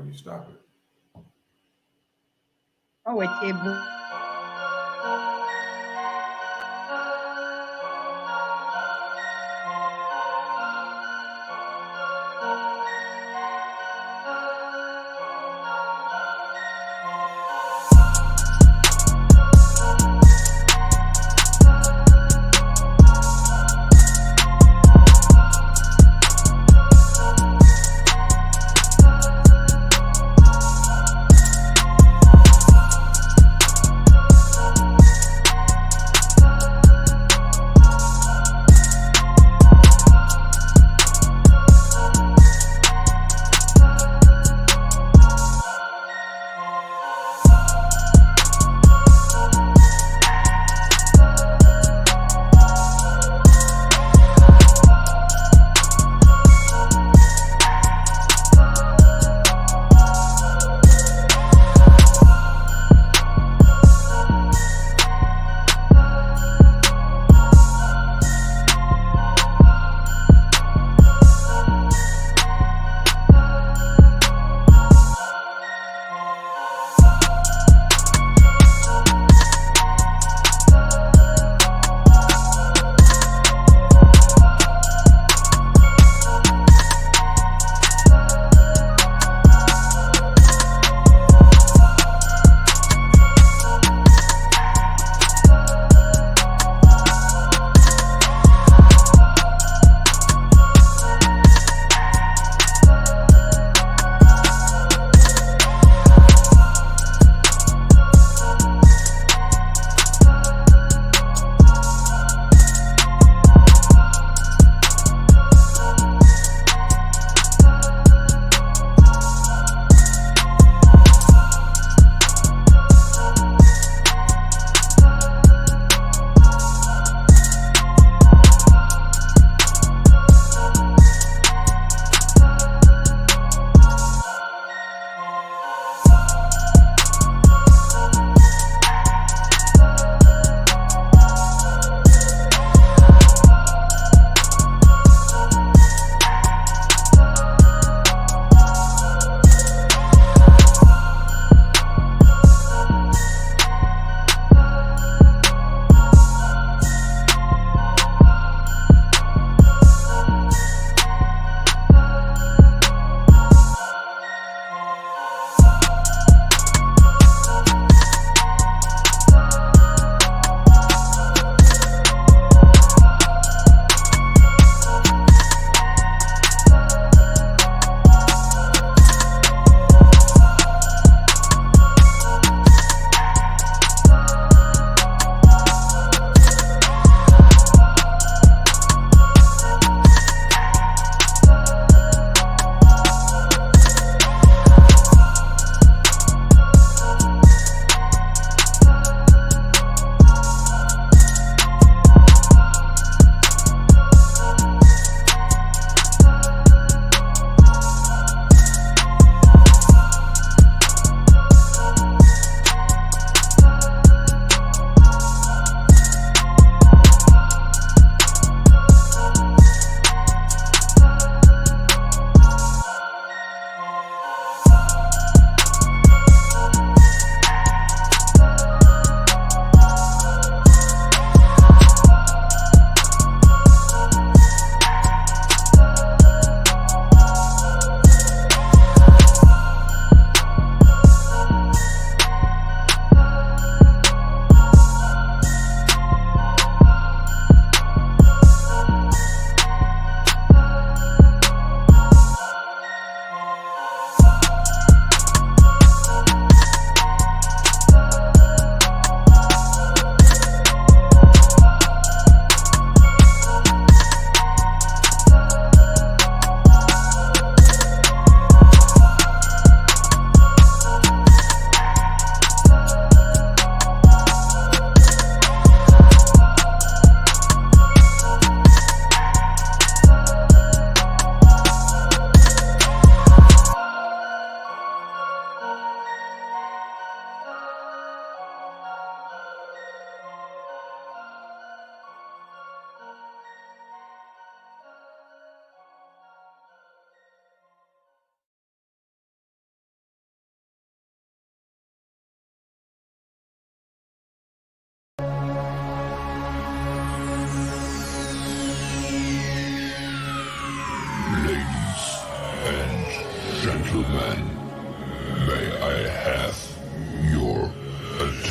when you stop it. Oh, it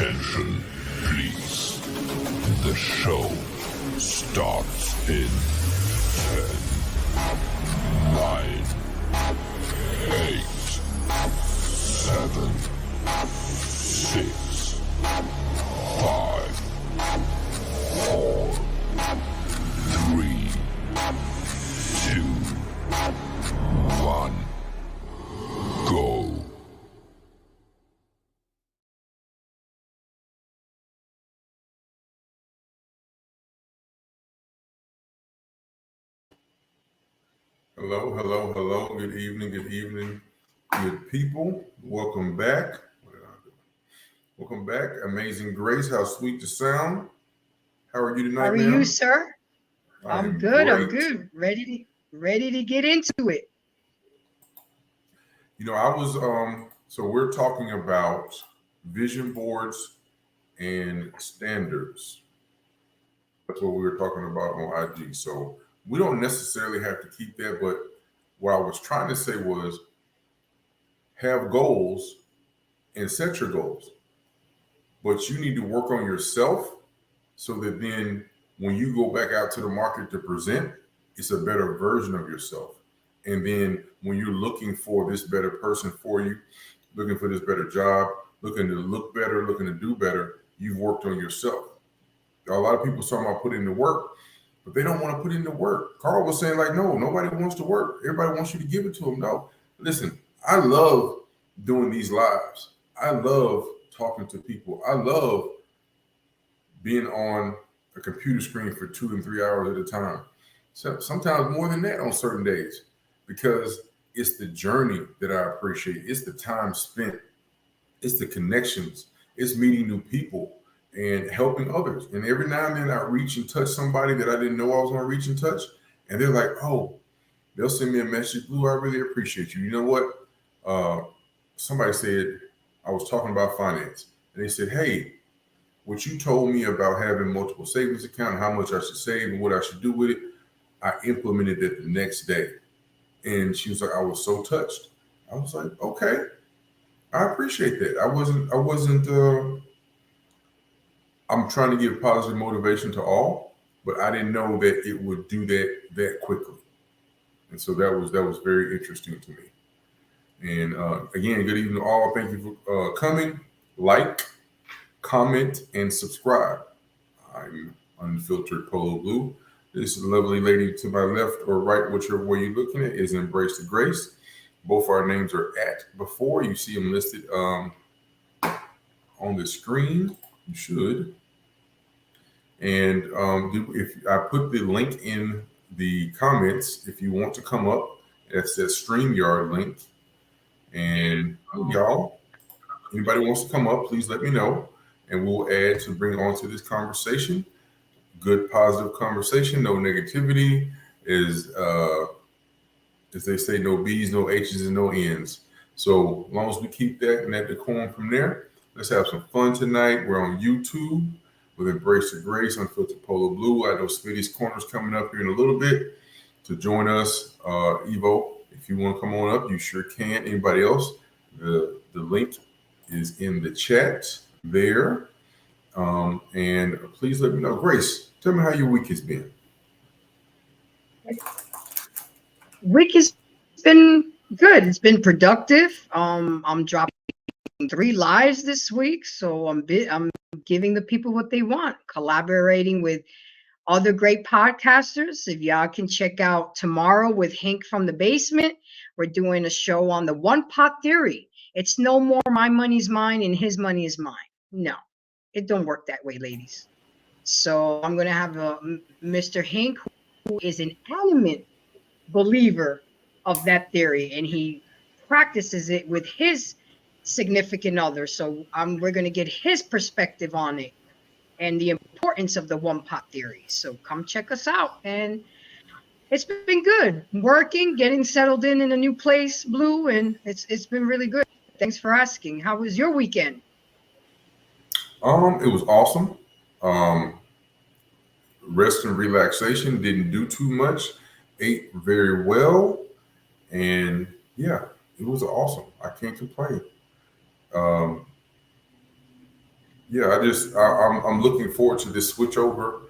Attention, please. The show starts in 10, 9, 8, 7, 6, 5, 4, 3, 2, 1, go. Hello, hello, hello. Good evening, good people. Welcome back. What did I do? Welcome back. Amazing Grace, how sweet the sound. How are you tonight, How are ma'am? you, sir? I I'm am good. I'm great. good. Ready to get into it. You know, I was so we're talking about vision boards and standards. That's what we were talking about on IG. So we don't necessarily have to keep that, but what I was trying to say was have goals and set your goals. But you need to work on yourself so that then when you go back out to the market to present, it's a better version of yourself. And then when you're looking for this better person for you, looking for this better job, looking to look better, looking to do better, you've worked on yourself. A lot of people talking about putting in the work, but they don't want to put in the work. Carl was saying, like, no, nobody wants to work. Everybody wants you to give it to them. No, listen, I love doing these lives. I love talking to people. I love being on a computer screen for 2 and 3 hours at a time. So sometimes more than that on certain days, because it's the journey that I appreciate. It's the time spent. It's the connections. It's meeting new people and helping others. And every now and then I reach and touch somebody that I didn't know I was going to reach and touch. And they're like, oh, they'll send me a message. Blue, I really appreciate you. You know what? Somebody said, I was talking about finance. And they said, hey, what you told me about having multiple savings account, how much I should save and what I should do with it, I implemented it the next day. And she was like, I was so touched. I was like, okay, I appreciate that. I'm trying to give positive motivation to all, but I didn't know that it would do that quickly. And so that was very interesting to me. And again, good evening to all. Thank you for coming. Like, comment, and subscribe. I'm Unfiltered Polo Blue. This lovely lady to my left or right, whichever way you're looking at, is Embrace the Grace. Both our names are at before. You see them listed on the screen. You should. And if I put the link in the comments, if you want to come up, that's that StreamYard link. And y'all, anybody wants to come up, please let me know, and we'll add to bring on to this conversation. Good, positive conversation, no negativity. Is as they say, no B's, no H's, and no N's. So as long as we keep that and that decorum from there, let's have some fun tonight. We're on YouTube with Embrace the Grace, Unfiltered Polo Blue. I know Smitty's Corner's coming up here in a little bit to join us. Evo, if you want to come on up, you sure can. Anybody else? The link is in the chat there. And please let me know. Grace, tell me how your week has been. Week has been good. It's been productive. I'm dropping 3 lives this week, so I'm giving the people what they want. Collaborating with other great podcasters. If y'all can check out tomorrow with Hank from the Basement, we're doing a show on the one pot theory. It's no more my money's mine and his money is mine. No, it don't work that way, ladies. So I'm going to have Mr. Hank, who is an adamant believer of that theory, and he practices it with his significant other. So we're going to get his perspective on it and the importance of the one pot theory. So come check us out. And it's been good working, getting settled in a new place, Blue, and it's been really good. Thanks for asking. How was your weekend? It was awesome. Rest and relaxation, didn't do too much, ate very well, and yeah, it was awesome. I can't complain. Yeah, I'm looking forward to this switch over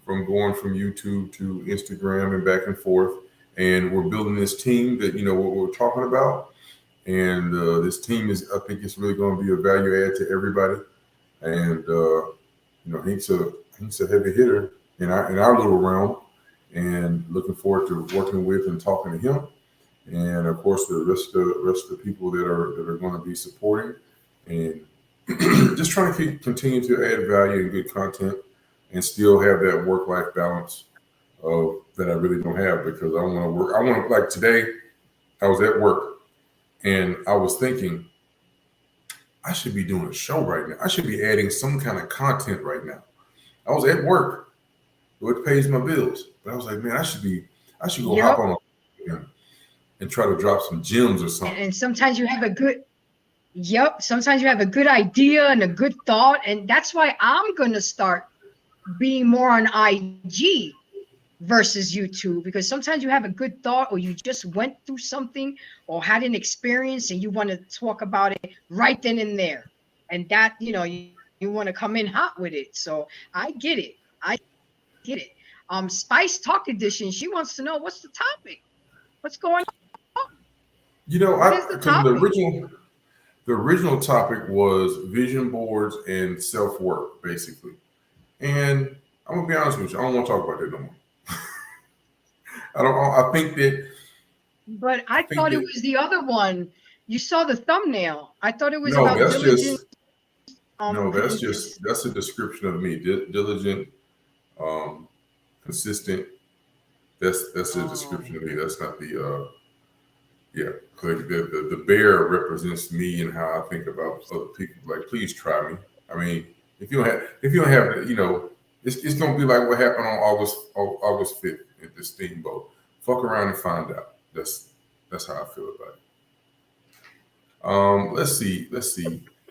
from going from YouTube to Instagram and back and forth. And we're building this team that what we're talking about. And this team I think it's really going to be a value add to everybody. And he's a heavy hitter in our little realm. And looking forward to working with and talking to him. And of course, the rest of the people that are going to be supporting and just trying to continue to add value and good content and still have that work-life balance that I really don't have because I want to work. I want to, like today, I was at work and I was thinking, I should be doing a show right now. I should be adding some kind of content right now. I was at work, it pays my bills, but I was like, man, I should go hop on and try to drop some gems or something. And sometimes you have a good. Yep. Sometimes you have a good idea and a good thought. And that's why I'm going to start being more on IG versus YouTube, because sometimes you have a good thought or you just went through something or had an experience and you want to talk about it right then and there. And that, you want to come in hot with it. So I get it. Spice Talk Edition, she wants to know what's the topic? What's going on? What is the topic? The original topic was vision boards and self-work, basically. And I'm gonna be honest with you, I don't want to talk about that no more. I think that. But I thought it was the other one. You saw the thumbnail. I thought it was about that's diligent. That's a description of me. Diligent, consistent. That's a description of me. That's not the. Yeah, the bear represents me and how I think about other people. Like, please try me. I mean, if you don't have, it's gonna be like what happened on August 5th at the steamboat. Fuck around and find out. That's how I feel about it. Let's see.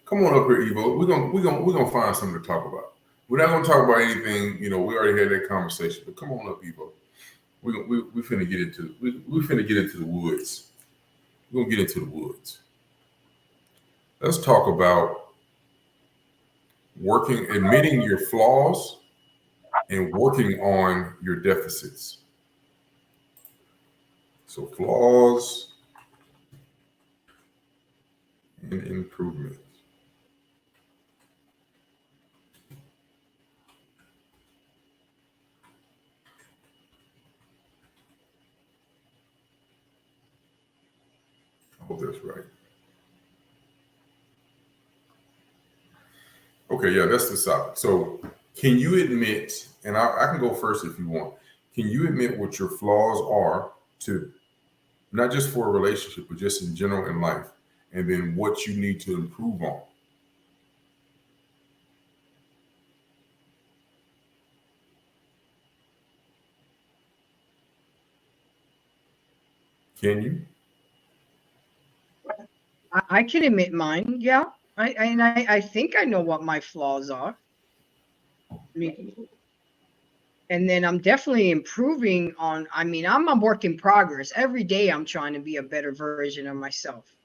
Come on up here, Evo. We're gonna find something to talk about. We're not gonna talk about anything. We already had that conversation. But come on up, Evo. We finna get into the woods. We're going to get into the woods. Let's talk about admitting your flaws and working on your deficits. So flaws and improvements. I hope that's right. Okay, yeah, that's the topic. So can you admit, and I can go first if you want, can you admit what your flaws are to not just for a relationship, but just in general in life, and then what you need to improve on? Can you? I can admit mine. Yeah. I think I know what my flaws are. And then I'm definitely improving on, I'm a work in progress. Every day I'm trying to be a better version of myself.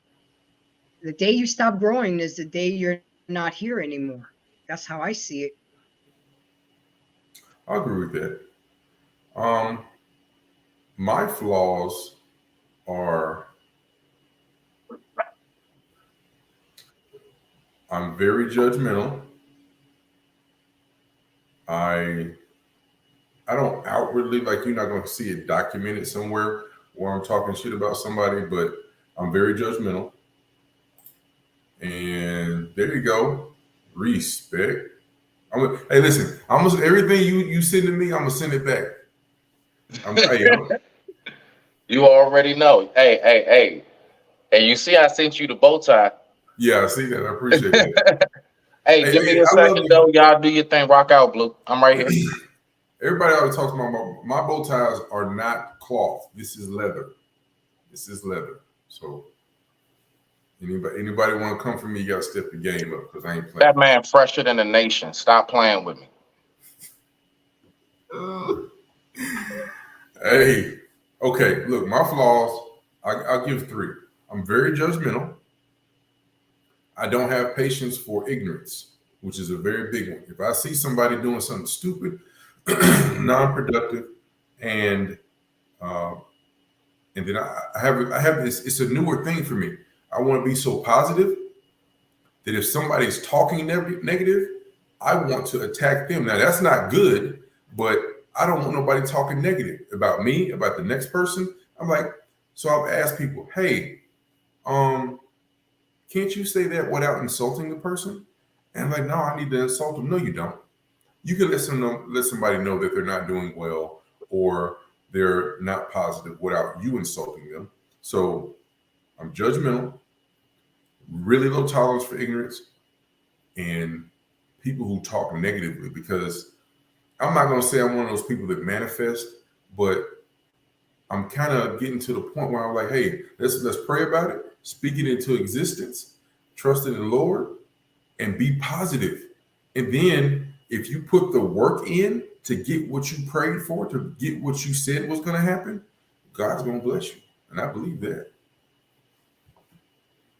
The day you stop growing is the day you're not here anymore. That's how I see it. I agree with that. My flaws are I'm very judgmental. I don't outwardly, like, you're not going to see it documented somewhere where I'm talking shit about somebody, but I'm very judgmental. And there you go. Respect. Hey, listen, everything you send to me, I'm gonna send it back. You already know. Hey. Hey, you see I sent you the bow tie. Yeah, I see that. I appreciate that. Hey, give me a second though. Y'all do your thing. Rock out, Blue. I'm right here. Everybody always talks about my bow ties are not cloth. This is leather. So anybody want to come for me, you gotta step the game up because I ain't playing. That man fresher than the nation. Stop playing with me. Hey, okay, look, my flaws, I'll give 3. I'm very judgmental. I don't have patience for ignorance. which is a very big one. If I see somebody doing something stupid, non-productive, and uh, then I have this. It's a newer thing for me. I want to be so positive that if somebody's talking negative, I want to attack them. Now that's not good, but I don't want nobody talking negative about me, about the next person. I'm like, so I've asked people, hey, can't you say that without insulting the person? And I'm like, no, I need to insult them. No, you don't. You can let somebody know that they're not doing well or they're not positive without you insulting them. So I'm judgmental, really low tolerance for ignorance, and people who talk negatively, because I'm not going to say I'm one of those people that manifest, but I'm kind of getting to the point where I'm like, hey, let's pray about it, speak it into existence, trust in the Lord, and be positive. And then if you put the work in to get what you prayed for, to get what you said was going to happen, God's going to bless you. And I believe that.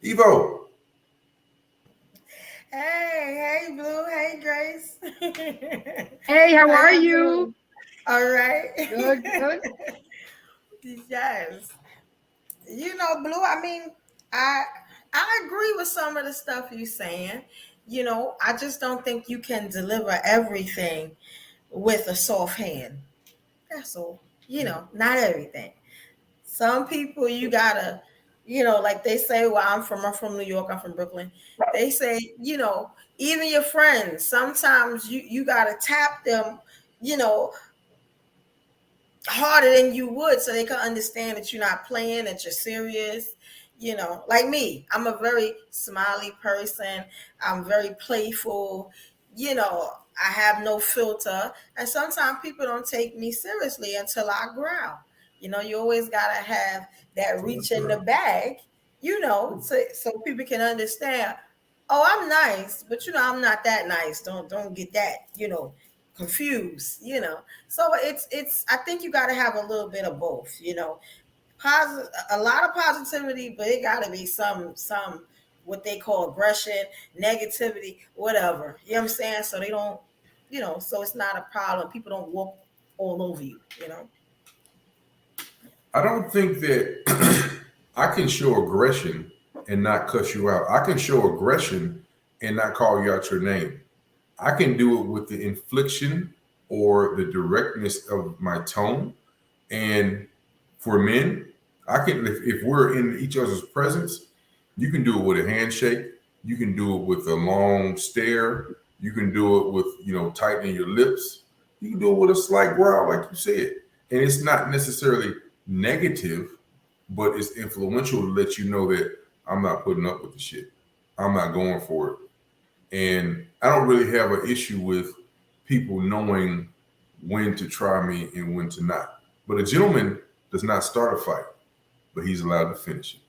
Evo. Hey, Blue. Hey, Grace. Hey, how are you? All right. Good, good. Yes. You know, Blue, I mean, I agree with some of the stuff you're saying. You know, I just don't think you can deliver everything with a soft hand. That's all. You know, not everything. Some people you gotta, you know, like they say, well, I'm from New York, I'm from Brooklyn. They say, you know, even your friends, sometimes you gotta tap them, you know, harder than you would so they can understand that you're not playing, that you're serious. You know, like me, I'm a very smiley person. I'm very playful. You know, I have no filter. And sometimes people don't take me seriously until I growl. You know, you always got to have that reach in the bag, you know, so people can understand, oh, I'm nice, but, you know, I'm not that nice. Don't get that, you know, confused, you know. So it's I think you got to have a little bit of both, you know. A lot of positivity, but it got to be some what they call aggression, negativity, whatever. You know what I'm saying? So they don't, you know, so it's not a problem. People don't walk all over you, you know. I don't think that I can show aggression and not cuss you out. I can show aggression and not call you out your name. I can do it with the infliction or the directness of my tone. And for men, I can, if we're in each other's presence, you can do it with a handshake. You can do it with a long stare. You can do it with, you know, tightening your lips. You can do it with a slight growl, like you said. And it's not necessarily negative, but it's influential to let you know that I'm not putting up with the shit. I'm not going for it. And I don't really have an issue with people knowing when to try me and when to not. But a gentleman does not start a fight, but he's allowed to finish it.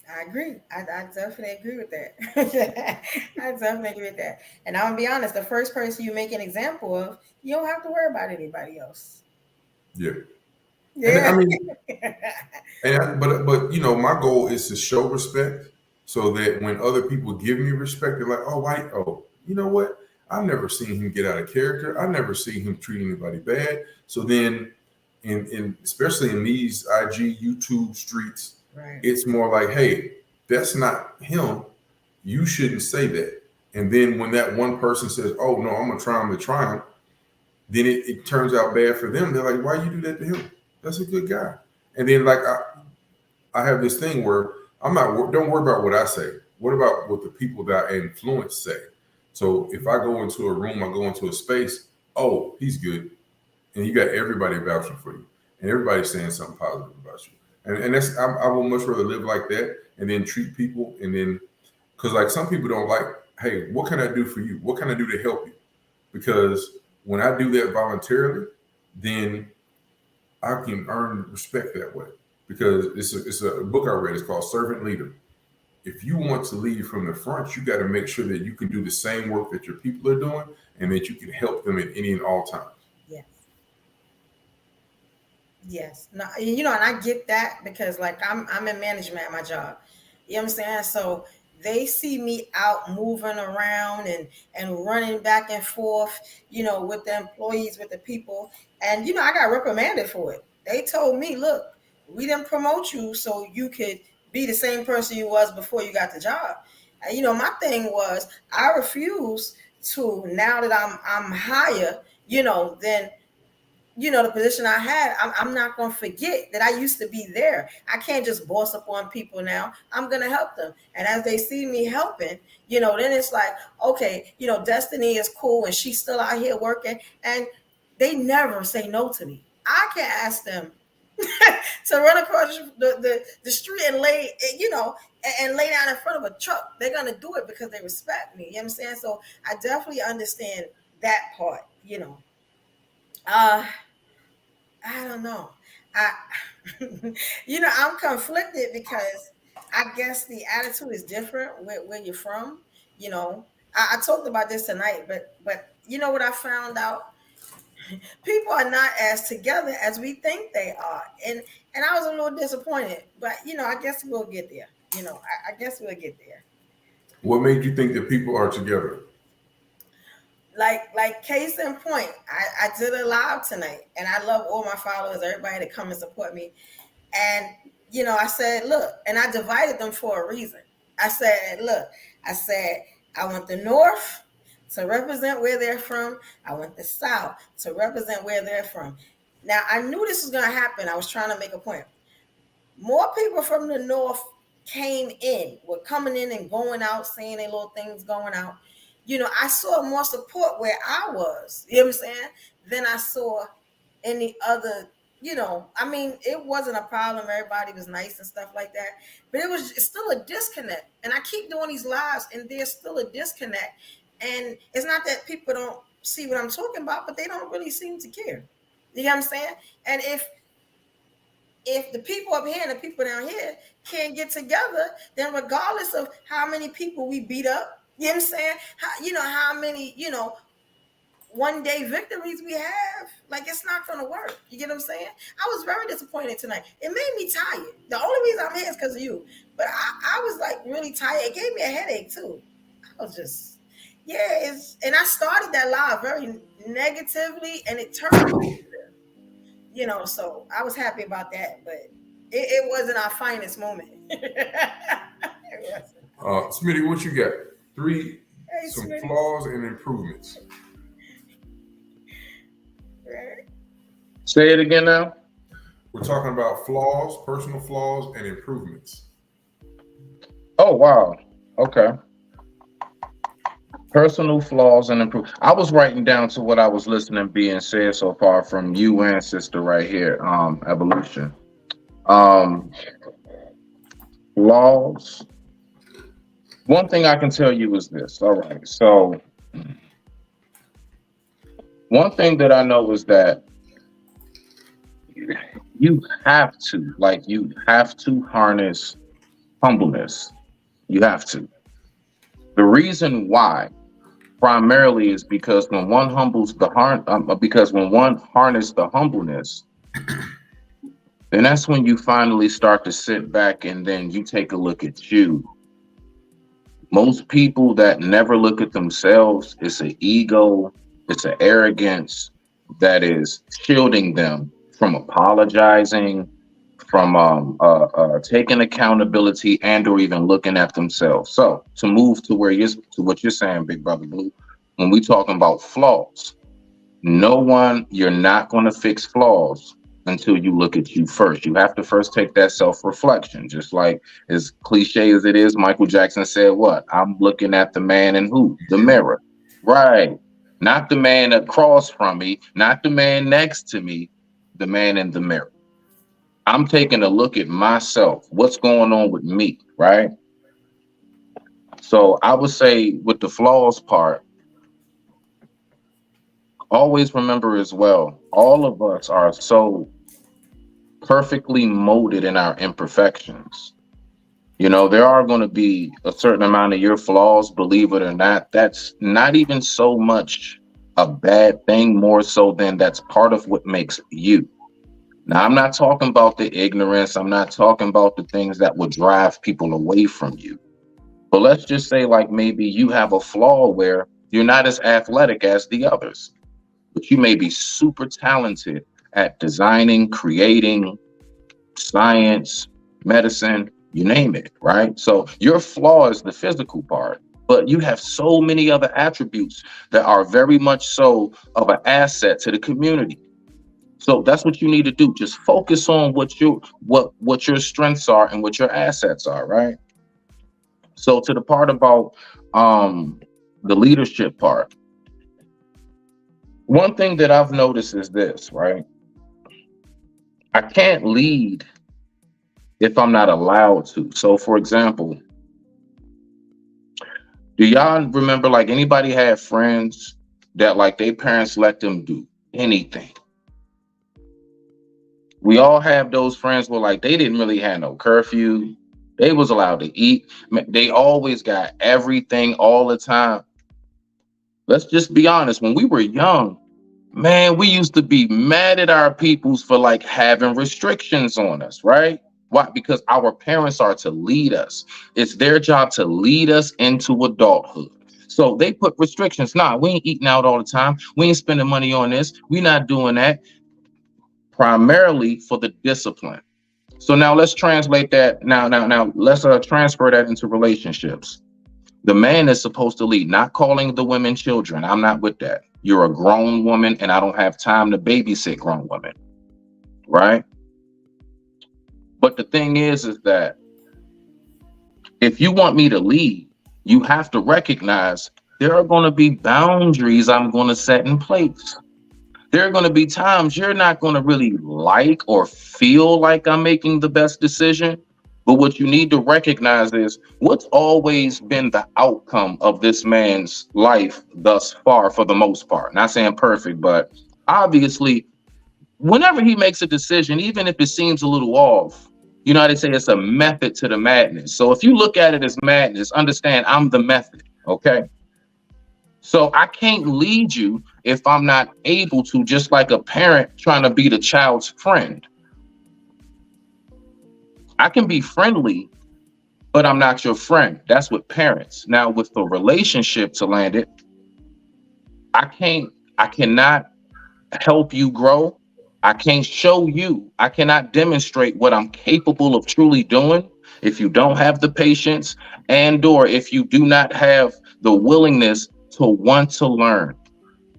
I agree. I definitely agree with that. I definitely agree with that. And I'm gonna be honest, the first person you make an example of, you don't have to worry about anybody else. Yeah. Yeah. And I mean, but you know, my goal is to show respect so that when other people give me respect, they're like, oh, why? Oh, you know what? I've never seen him get out of character. I've never seen him treat anybody bad. So then, in especially in these IG, YouTube streets, Right. it's more like, hey, that's not him. You shouldn't say that. And then when that one person says, oh no, I'm gonna try him, then it turns out bad for them. They're like, why you do that to him? That's a good guy. And then like I have this thing where don't worry about what I say. What about what the people that I influence say? So if I go into a room, I go into a space, oh, he's good. And you got everybody vouching for you. And everybody's saying something positive about you. And that's, I would much rather live like that and then treat people. And then, because like some people don't like, hey, what can I do for you? What can I do to help you? Because when I do that voluntarily, then I can earn respect that way. Because it's a book I read. It's called Servant Leader. If you want to lead from the front, you got to make sure that you can do the same work that your people are doing and that you can help them at any and all times. Yes. Yes. No, you know, and I get that because like I'm in management at my job. You know what I'm saying? So they see me out moving around and running back and forth, with the employees, with the people, and I got reprimanded for it. They told me, look, we didn't promote you so you could be the same person you was before you got the job. And, my thing was I refuse to, now that I'm higher, than the position I had, I'm not going to forget that I used to be there. I can't just boss up on people now. I'm going to help them. And as they see me helping, then it's like, okay, Destiny is cool and she's still out here working. And they never say no to me. I can ask them to run across the street and lay, and lay down in front of a truck. They're going to do it because they respect me. You know what I'm saying? So I definitely understand that part, I don't know. I'm conflicted because I guess the attitude is different where you're from. I talked about this tonight, but you know what I found out? People are not as together as we think they are, and I was a little disappointed. But I guess we'll get there. I guess we'll get there. What made you think that people are together? Like case in point, I did a live tonight, and I love all my followers, everybody that come and support me. And I said, look, and I divided them for a reason. I said, look, I want the North to represent where they're from. I want the South to represent where they're from. Now, I knew this was going to happen. I was trying to make a point. More people from the North were coming in and going out, saying their little things going out. I saw more support where I was, you know what I'm saying, than I saw any other, it wasn't a problem. Everybody was nice and stuff like that. But it's still a disconnect. And I keep doing these lives and there's still a disconnect. And it's not that people don't see what I'm talking about, but they don't really seem to care. You know what I'm saying? And if the people up here and the people down here can't get together, then regardless of how many people we beat up, you know what I'm saying? How many, one day victories we have, like it's not going to work. You get what I'm saying? I was very disappointed tonight. It made me tired. The only reason I'm here is because of you. But I was like really tired. It gave me a headache too. I was just, and I started that live very negatively and it turned positive. So I was happy about that, but it wasn't our finest moment. Smitty, what you got? Some Smitty. flaws and improvements. Say it again now. We're talking about flaws, personal flaws, and improvements. Oh, wow. Okay. Personal flaws and improve. I was writing down to what I was listening being said so far from you and sister right here, Evolution. Flaws. One thing I can tell you is this. All right. So one thing that I know is that you have to harness humbleness. You have to. The reason why primarily is because when one harnesses the humbleness, then that's when you finally start to sit back and then you take a look at you. Most people that never look at themselves, it's an ego, it's an arrogance that is shielding them from apologizing, from taking accountability and or even looking at themselves. So to move to what you're saying, Big Brother Blue, when we talking about flaws, you're not going to fix flaws until you look at you first. You have to first take that self-reflection. Just like as cliche as it is, Michael Jackson said, what? I'm looking at the man in who? The mirror. Right. Not the man across from me, not the man next to me, the man in the mirror. I'm taking a look at myself. What's going on with me, right? So I would say with the flaws part, always remember as well, all of us are so perfectly molded in our imperfections. There are going to be a certain amount of your flaws, believe it or not. That's not even so much a bad thing, more so than that's part of what makes you. Now, I'm not talking about the ignorance. I'm not talking about the things that would drive people away from you. But let's just say, like, maybe you have a flaw where you're not as athletic as the others, but you may be super talented at designing, creating, science, medicine, you name it, right? So your flaw is the physical part, but you have so many other attributes that are very much so of an asset to the community. So that's what you need to do. Just focus on what your strengths are and what your assets are, right? So to the part about the leadership part, one thing that I've noticed is this, right? I can't lead if I'm not allowed to. So for example, do y'all remember, like, anybody had friends that, like, their parents let them do anything? We all have those friends where, like, they didn't really have no curfew. They was allowed to eat. They always got everything all the time. Let's just be honest. When we were young, man, we used to be mad at our peoples for, like, having restrictions on us, right? Why? Because our parents are to lead us. It's their job to lead us into adulthood. So they put restrictions. Nah, we ain't eating out all the time. We ain't spending money on this. We not doing that. Primarily for the discipline. So now let's translate that. Now let's transfer that into relationships. The man is supposed to lead, not calling the women children. I'm not with that. You're a grown woman, and I don't have time to babysit grown women, right? But the thing is that if you want me to lead, you have to recognize there are going to be boundaries I'm going to set in place. There are going to be times you're not going to really like or feel like I'm making the best decision. But what you need to recognize is what's always been the outcome of this man's life thus far, for the most part. Not saying perfect, but obviously, whenever he makes a decision, even if it seems a little off, you know how they say it's a method to the madness. So if you look at it as madness, understand I'm the method, okay? So I can't lead you if I'm not able to, just like a parent trying to be the child's friend. I can be friendly, but I'm not your friend. That's with parents. Now with the relationship, to land it, I cannot help you grow. I can't show you. I cannot demonstrate what I'm capable of truly doing if you don't have the patience, and or if you do not have the willingness to want to learn,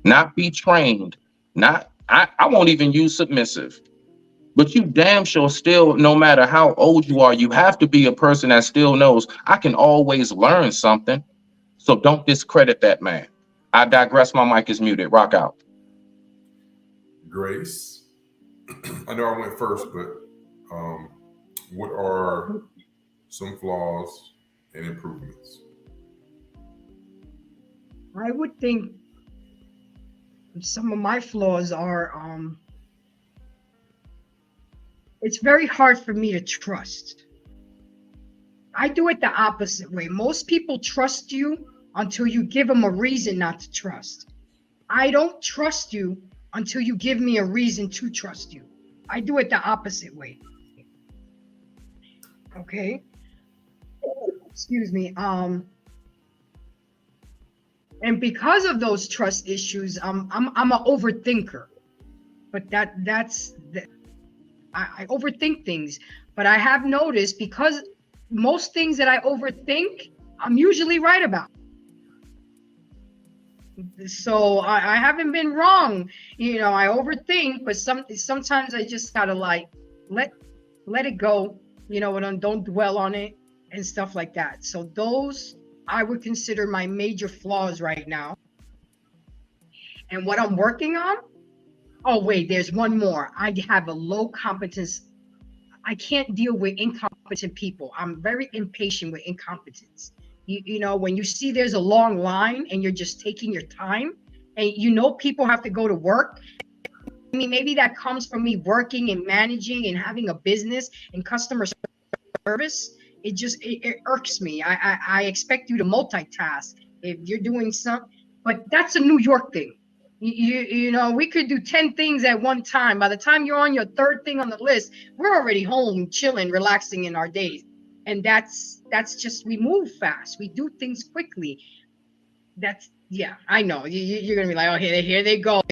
not be trained. I won't even use submissive, but you damn sure still, no matter how old you are, you have to be a person that still knows I can always learn something. So don't discredit that man. I digress. My mic is muted. Rock out. Grace, I know I went first, but what are some flaws and improvements? I would think some of my flaws are it's very hard for me to trust. I do it the opposite way. Most people trust you until you give them a reason not to trust. I don't trust you until you give me a reason to trust you. I do it the opposite way. Okay? Excuse me. And because of those trust issues, I'm an overthinker. But I overthink things. But I have noticed, because most things that I overthink, I'm usually right about. So I haven't been wrong. You know, I overthink, but sometimes I just gotta, like, let it go, you know, and don't dwell on it and stuff like that. So those I would consider my major flaws right now. And what I'm working on, oh wait, there's one more. I have a low competence. I can't deal with incompetent people. I'm very impatient with incompetence. You know, when you see there's a long line and you're just taking your time, and you know people have to go to work. I mean, maybe that comes from me working and managing and having a business and customer service. It irks me. I expect you to multitask if you're doing something, but that's a New York thing. You know, we could do 10 things at one time. By the time you're on your third thing on the list, we're already home, chilling, relaxing in our days. And that's just, we move fast, we do things quickly. That's, yeah, I know you're gonna be like, oh, here they go,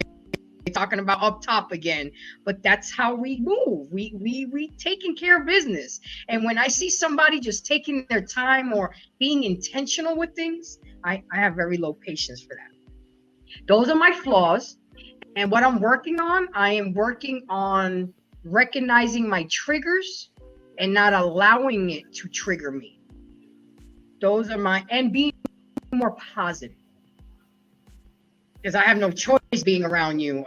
talking about up top again. But that's how we move. We taking care of business. And when I see somebody just taking their time or being intentional with things, I have very low patience for that. Those are my flaws. And what I'm working on, I am working on recognizing my triggers and not allowing it to trigger me. Those are my, and being more positive. Because I have no choice being around you.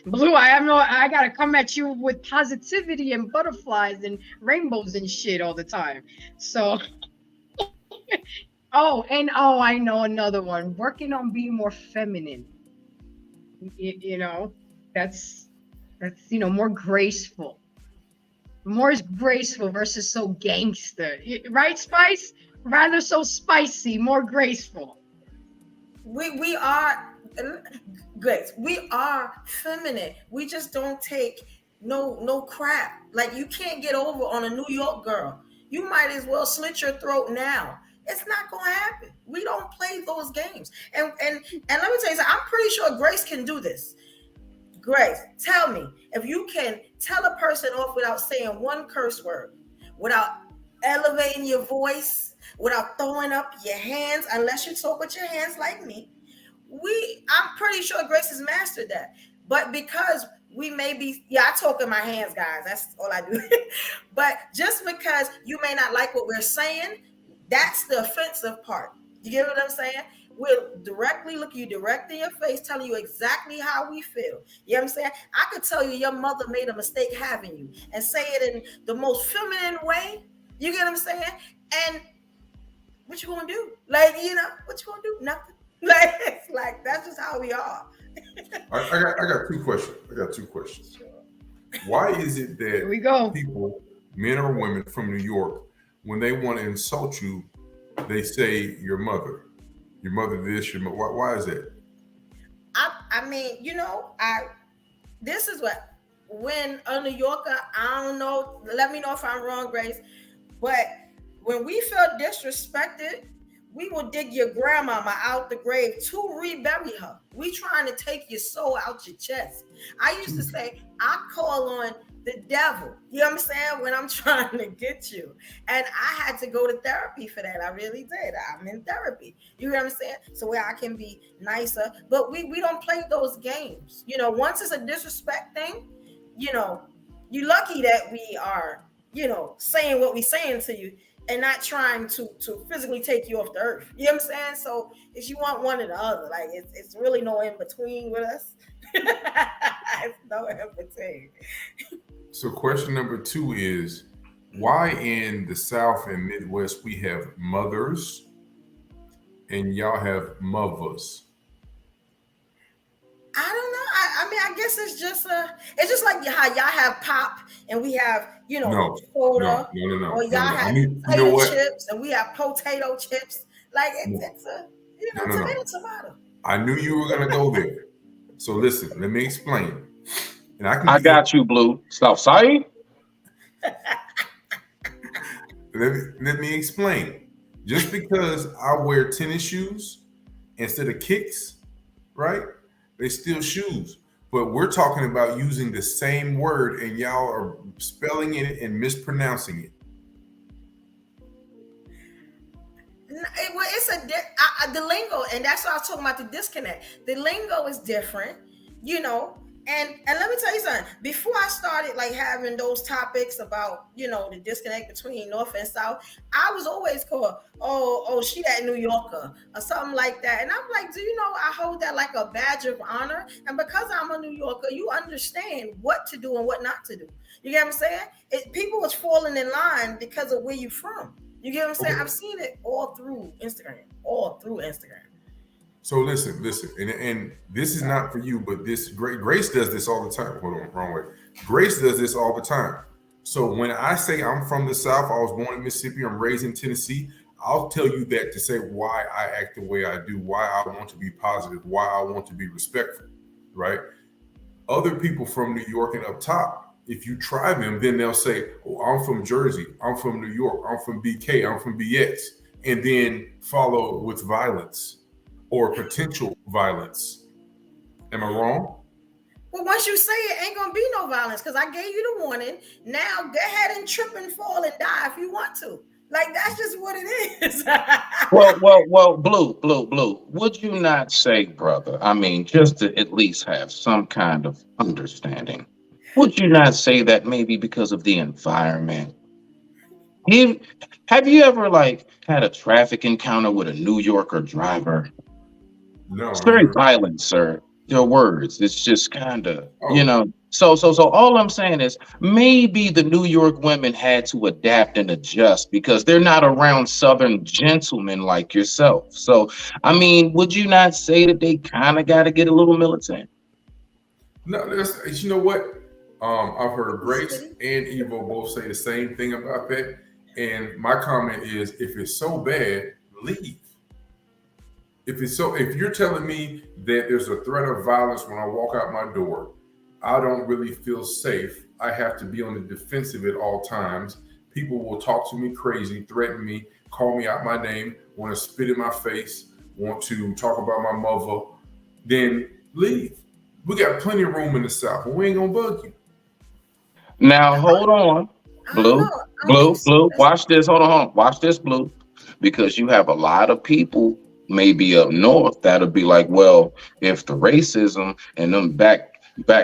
Blue, I gotta come at you with positivity and butterflies and rainbows and shit all the time. So, I know another one. Working on being more feminine. You know, that's more graceful. More graceful versus so gangster, right, Spice? Rather so spicy, more graceful. We are Grace. We are feminine. We just don't take no crap. Like, you can't get over on a New York girl. You might as well slit your throat now. It's not gonna happen. We don't play those games. And let me tell you something. I'm pretty sure Grace can do this. Grace, tell me if you can tell a person off without saying one curse word, without elevating your voice, without throwing up your hands, unless you talk with your hands like me. I'm pretty sure Grace has mastered that. But because we may be, I talk in my hands, guys. That's all I do. But just because you may not like what we're saying, that's the offensive part. You get what I'm saying? We'll directly look you direct in your face, telling you exactly how we feel. You know what I'm saying? I could tell you your mother made a mistake having you and say it in the most feminine way. You get what I'm saying? And what you gonna do? Like, what you gonna do? Nothing. Like, it's like, that's just how we are. I got two questions. Why is it that Here we go. people, men or women from New York, when they want to insult you, they say your mother this, your mother? Why is that? I mean, this is what, when a New Yorker, I don't know, let me know if I'm wrong, Grace, but when we felt disrespected, we will dig your grandmama out the grave to rebury her. We trying to take your soul out your chest. I used to say, I call on the devil. You know what I'm saying? When I'm trying to get you. And I had to go to therapy for that. I really did. I'm in therapy. You know what I'm saying? So where I can be nicer. But we don't play those games. Once it's a disrespect thing, you're lucky that we are, saying what we're saying to you and not trying to physically take you off the earth. You know what I'm saying? So if you want one or the other, like, it's really no in between with us. It's no in between. So question number 2 is, why in the South and Midwest we have mothers and y'all have mothers? I don't know. I mean, I guess it's just like how y'all have pop and we have, soda. No. Or y'all have potato chips and we have potato chips. Like, it's a, tomato. I knew you were gonna go there. So listen, let me explain. And I got you, Blue. Southside. Let me explain. Just because I wear tennis shoes instead of kicks, right? They still shoes. But we're talking about using the same word and y'all are spelling it and mispronouncing it. Well, it's the lingo, and that's why I was talking about the disconnect. The lingo is different, And let me tell you something. Before I started like having those topics about the disconnect between North and South, I was always called she that New Yorker or something like that. And I'm like, do you know I hold that like a badge of honor? And because I'm a New Yorker, you understand what to do and what not to do. You get what I'm saying? People was falling in line because of where you from. You get what I'm saying? Okay. I've seen it all through Instagram. So listen, and this is not for you, but Grace does this all the time. Hold on, wrong way. Grace does this all the time. So when I say I'm from the South, I was born in Mississippi, I'm raised in Tennessee, I'll tell you that to say why I act the way I do, why I want to be positive, why I want to be respectful, right? Other people from New York and up top, If you try them, then they'll say, "Oh, I'm from Jersey, I'm from New York, I'm from BK, I'm from BX," and then follow with violence or potential violence. Am I wrong? Well, once you say it, ain't gonna be no violence because I gave you the warning. Now go ahead and trip and fall and die if you want to. Like that's just what it is. Well, Blue. Would you not say, brother? I mean, just to at least have some kind of understanding. Would you not say that maybe because of the environment? You, have you ever like had a traffic encounter with a New Yorker driver? No, It's I very never. violent, sir. Your words. It's just kind of, you Oh, know. So all I'm saying is maybe the New York women had to adapt and adjust because they're not around Southern gentlemen like yourself. So, I mean, would you not say that they kind of got to get a little militant? no, you know what? I've heard Grace City. and Evo both say the same thing about that. And my comment is, if it's so bad, leave. If you're telling me that there's a threat of violence when I walk out my door, I don't really feel safe. I have to be on the defensive at all times. People will talk to me crazy, threaten me, call me out my name, want to spit in my face, want to talk about my mother. Then leave. We got plenty of room in the South, and we ain't gonna bug you. Now, hold on, I don't know. Blue, I don't think so. Watch this. Hold on. Watch this, Blue, because you have a lot of people maybe up north that'll be like, well, if the racism and them back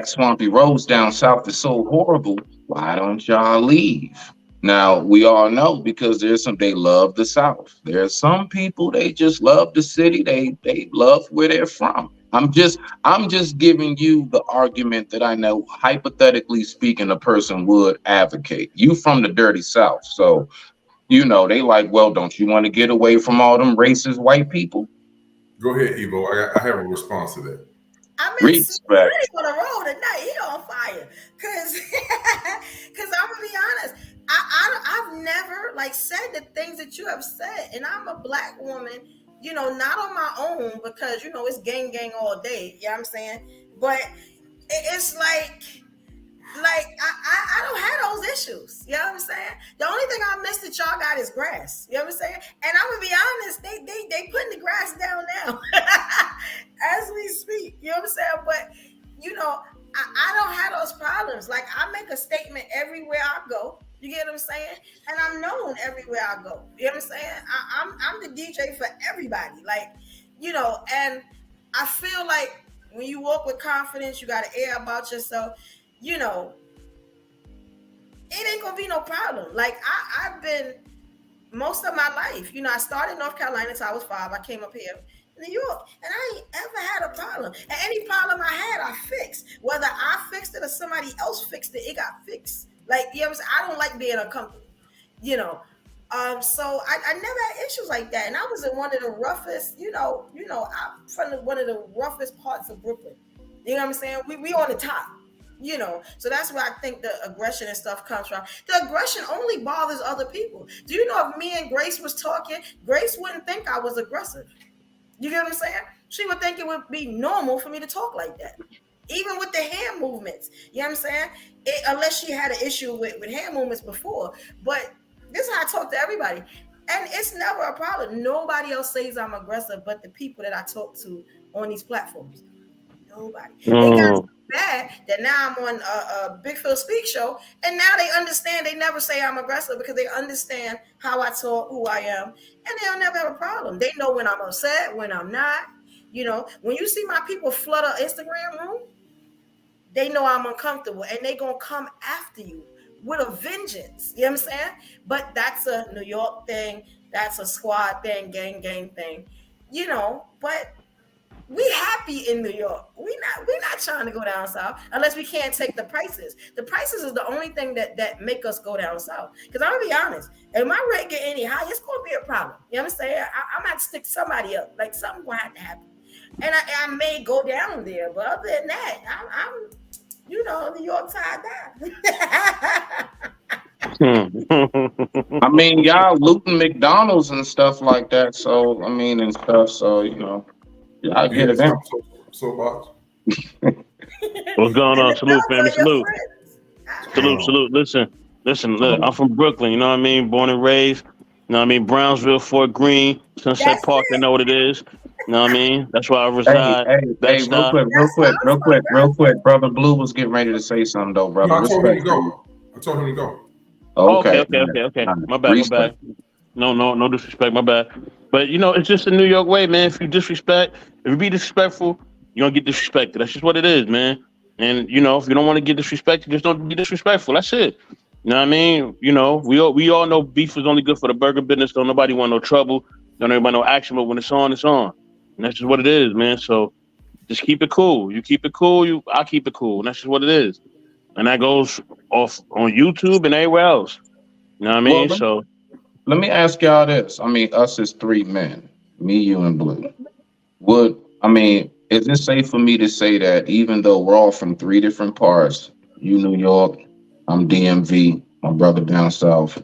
swampy roads down south is so horrible, why don't y'all leave? Now we all know because there's some they love the South. There's some people they just love the city. They love where they're from. I'm just giving you the argument that I know hypothetically speaking a person would advocate. You from the dirty South, so they like, well, don't you want to get away from all them racist white people? Go ahead, Evo. I have a response to that. I'm in Respect. City on the road at night. He on fire. Cause I'm gonna be honest. I've never like said the things that you have said, and I'm a black woman. Not on my own because it's gang all day. You know what I'm saying? But it's like I don't have those issues. You know what I'm saying? The only thing I miss that y'all got is grass. You know what I'm saying? And I'm gonna be honest, they putting the grass down now as we speak. You know what I'm saying? But I don't have those problems. Like I make a statement everywhere I go. You get what I'm saying? And I'm known everywhere I go. You know what I'm saying? I'm the DJ for everybody. Like, and I feel like when you walk with confidence, you got to air about yourself. It ain't gonna be no problem. Like I've been most of my life. I started in North Carolina until I was 5. I came up here in New York, and I ain't ever had a problem. And any problem I had, I fixed. Whether I fixed it or somebody else fixed it, it got fixed. Like I don't like being uncomfortable. So I never had issues like that. And I was in one of the roughest, I'm from one of the roughest parts of Brooklyn. You know what I'm saying? We on the top. So that's where I think the aggression and stuff comes from. The aggression only bothers other people. Do you know if me and Grace was talking, Grace wouldn't think I was aggressive. You get what I'm saying? She would think it would be normal for me to talk like that. Even with the hand movements. You know what I'm saying? Unless she had an issue with hand movements before. But this is how I talk to everybody. And it's never a problem. Nobody else says I'm aggressive but the people that I talk to on these platforms. Nobody. It got so bad that now I'm on a Big Phil Speak show, and now they understand. They never say I'm aggressive because they understand how I talk, who I am, and they'll never have a problem. They know when I'm upset, when I'm not. When you see my people flood an Instagram room, they know I'm uncomfortable, and they gonna come after you with a vengeance. You know what I'm saying? But that's a New York thing. That's a squad thing, gang thing. But we happy in New York. We're not trying to go down south unless we can't take the prices. The prices is the only thing that make us go down south. Because I'm gonna be honest, if my rent get any higher, it's gonna be a problem. You know what I'm saying? I might stick somebody up. Like something gonna have to happen. And I may go down there, but other than that, I'm New York tied down. I mean, y'all looting McDonald's and stuff like that. So and stuff. So y'all get it in. So box. What's going on? Salute, family. Salute. Salute. Listen. Look, I'm from Brooklyn. You know what I mean? Born and raised. You know what I mean? Brownsville, Fort Greene, Sunset That's Park. I it. know what it is. You know what I mean? That's where I Hey, reside. hey, Best style. That sounds so real good. quick. Brother Blue was getting ready to say something though, No, brother. I told him to Respectfully. go. I told him to go. Oh, okay, Okay. okay, okay, okay. All right. My bad, my Respect. bad. No disrespect. My bad. But you know, it's just the New York way, man. If you be disrespectful, you're gonna get disrespected. That's just what it is, man. And you know, if you don't want to get disrespected, just don't be disrespectful. That's it. You know what I mean? You know, we all know beef is only good for the burger business. Don't nobody want no trouble. Don't nobody no action. But when it's on, it's on. And that's just what it is, man. So just keep it cool. You keep it cool. I keep it cool. And that's just what it is. And that goes off on YouTube and everywhere else. You know what I Well, mean? So let me ask y'all this. I mean, us as three men, me, you, and Blue. Is it safe for me to say that even though we're all from three different parts, you New York, I'm DMV, my brother down south,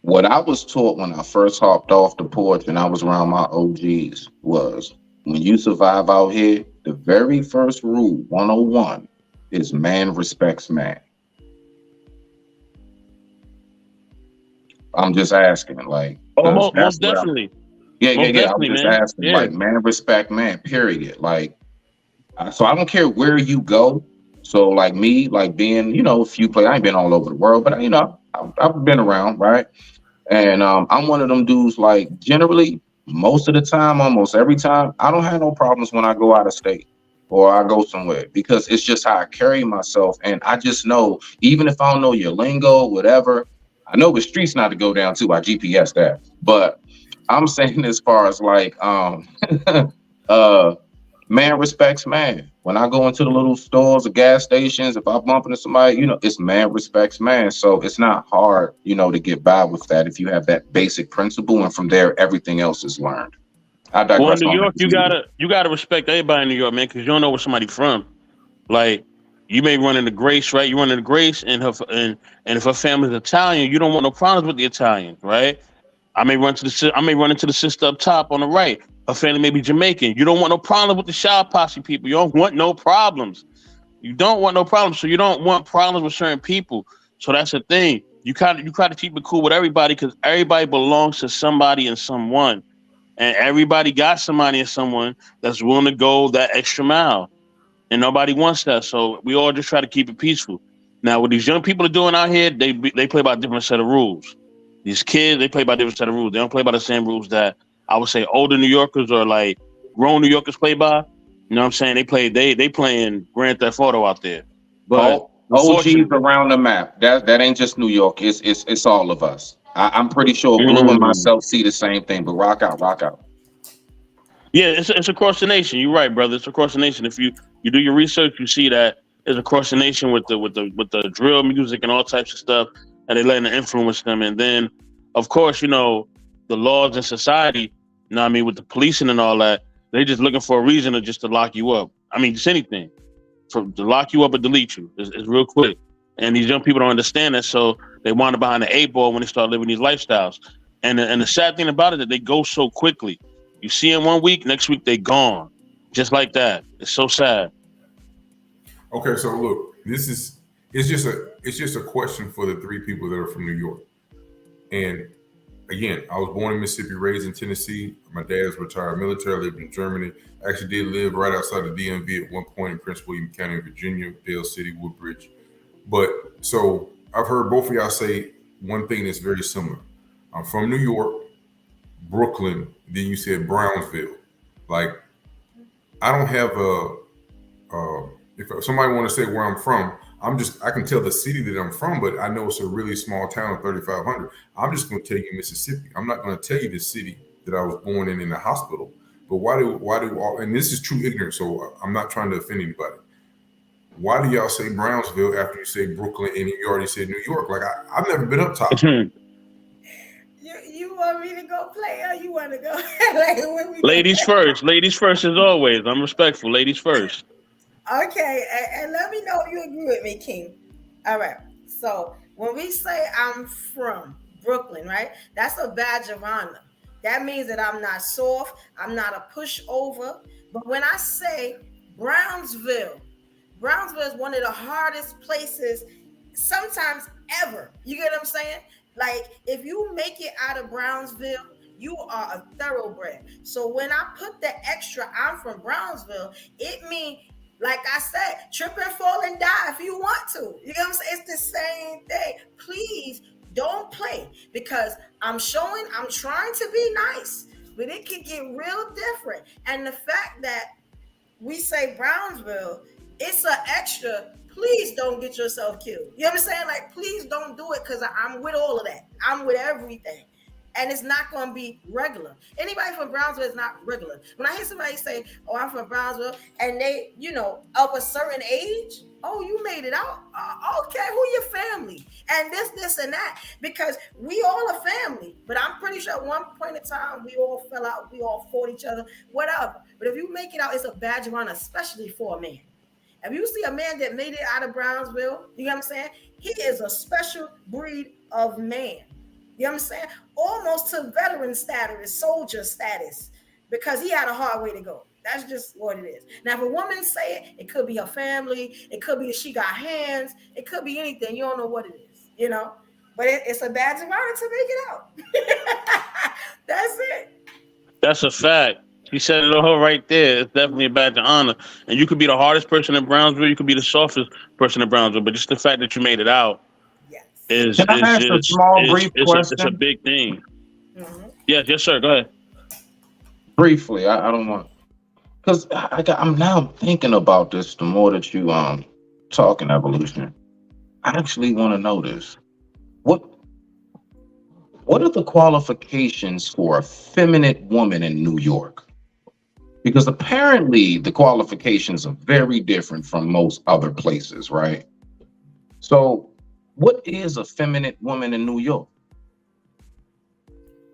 what I was taught when I first hopped off the porch and I was around my OGs was when you survive out here, the very first rule, 101, is man respects man. I'm just asking, like, because that's most what I, definitely, yeah. I was just man. asking, Yeah. like, man respect man, period. Like, so I don't care where you go. So, like me, like being, a few places, I ain't been all over the world, but, I've been around, right? And I'm one of them dudes, like, generally, most of the time, almost every time, I don't have no problems when I go out of state or I go somewhere because it's just how I carry myself. And I just know, even if I don't know your lingo, whatever, I know the streets not to go down to. I GPS that. But I'm saying as far as like, uh, man respects man. When I go into the little stores or gas stations, if I bump into somebody, it's man respects man. So it's not hard, to get by with that if you have that basic principle, and from there everything else is learned. I Well, in digress New on York, you that. gotta respect everybody in New York, man, because you don't know where somebody from. Like you may run into Grace, right? You run into Grace, and if her family's Italian, you don't want no problems with the Italians, right? I may run into the sister up top on the right. Her family may be Jamaican. You don't want no problems with the Shaw Posse people. You don't want no problems. You don't want no problems. So you don't want problems with certain people. So that's the thing. You try to keep it cool with everybody because everybody belongs to somebody and someone. And everybody got somebody and someone that's willing to go that extra mile. And nobody wants that. So we all just try to keep it peaceful. Now, what these young people are doing out here, they play by a different set of rules. These kids, they play by a different set of rules. They don't play by the same rules that I would say older New Yorkers or like grown New Yorkers play by. You know what I'm saying? They playing Grand Theft Auto out there. But All OGs unfortunately, around the map. That ain't just New York. It's all of us. I'm pretty sure Blue and mm, myself see the same thing. But rock out, rock out. yeah, it's across the nation. You're right, brother. It's across the nation. If you do your research, you see that it's across the nation with the drill music and all types of stuff, and they letting it influence them. And then, of course, the laws in society. You know what I mean, with the policing and all that, they just looking for a reason to lock you up. I mean, just anything to lock you up or delete you. It's real quick. And these young people don't understand that, so they wander behind the eight ball when they start living these lifestyles. And the sad thing about it is that they go so quickly. You see them 1 week, next week they gone, just like that. It's so sad. Okay, so look, it's just a question for the three people that are from New York. And again, I was born in Mississippi, raised in Tennessee. My dad's retired military. I lived in Germany. I actually did live right outside the DMV at one point in Prince William County, Virginia, Dale City, Woodbridge. But so I've heard both of y'all say one thing that's very similar. I'm from New York, Brooklyn, then you said Brownsville. Like I don't have if somebody want to say where I'm from, I can tell the city that I'm from, but I know it's a really small town of 3,500. I'm just going to tell you Mississippi. I'm not going to tell you the city that I was born in the hospital. But and this is true ignorance, so I'm not trying to offend anybody. Why do y'all say Brownsville after you say Brooklyn and you already said New York? Like I've never been up top. You want me to go play or you want to go? Like, when we Ladies first. Ladies first as always. I'm respectful. Ladies first. Okay, and let me know if you agree with me, King. All right. So when we say I'm from Brooklyn, right? That's a badge of honor. That means that I'm not soft. I'm not a pushover. But when I say Brownsville, Brownsville is one of the hardest places sometimes ever. You get what I'm saying? Like, if you make it out of Brownsville, you are a thoroughbred. So when I put the extra, I'm from Brownsville, it means, like I said, trip and fall and die if you want to. You know what I'm saying? It's the same thing. Please don't play, because I'm trying to be nice, but it can get real different. And the fact that we say Brownsville, it's an extra. Please don't get yourself killed. You know what I'm saying? Like, please don't do it, because I'm with all of that. I'm with everything. And it's not going to be regular. Anybody from Brownsville is not regular. When I hear somebody say, oh, I'm from Brownsville, and they, of a certain age, oh, you made it out. Okay, who your family? And this, and that. Because we all a family. But I'm pretty sure at one point in time, we all fell out. We all fought each other, whatever. But if you make it out, it's a badge of honor, especially for a man. If you see a man that made it out of Brownsville, you know what I'm saying? He is a special breed of man. You know what I'm saying? Almost to veteran status, soldier status, because he had a hard way to go. That's just what it is. Now, if a woman say it, it could be her family. It could be that she got hands. It could be anything. You don't know what it is, But it's a badge of honor to make it out. That's it. That's a fact. She said it all right there. It's definitely a badge of honor. And you could be the hardest person in Brownsville. You could be the softest person in Brownsville. But just the fact that you made it out is Can I ask a small, brief question? It's a big thing. Mm-hmm. Yes, sir. Go ahead. Briefly, I don't want, because I'm now thinking about this. The more that you talking evolution, I actually want to know this. What are the qualifications for a feminine woman in New York? Because apparently the qualifications are very different from most other places, right? So what is a feminine woman in New York?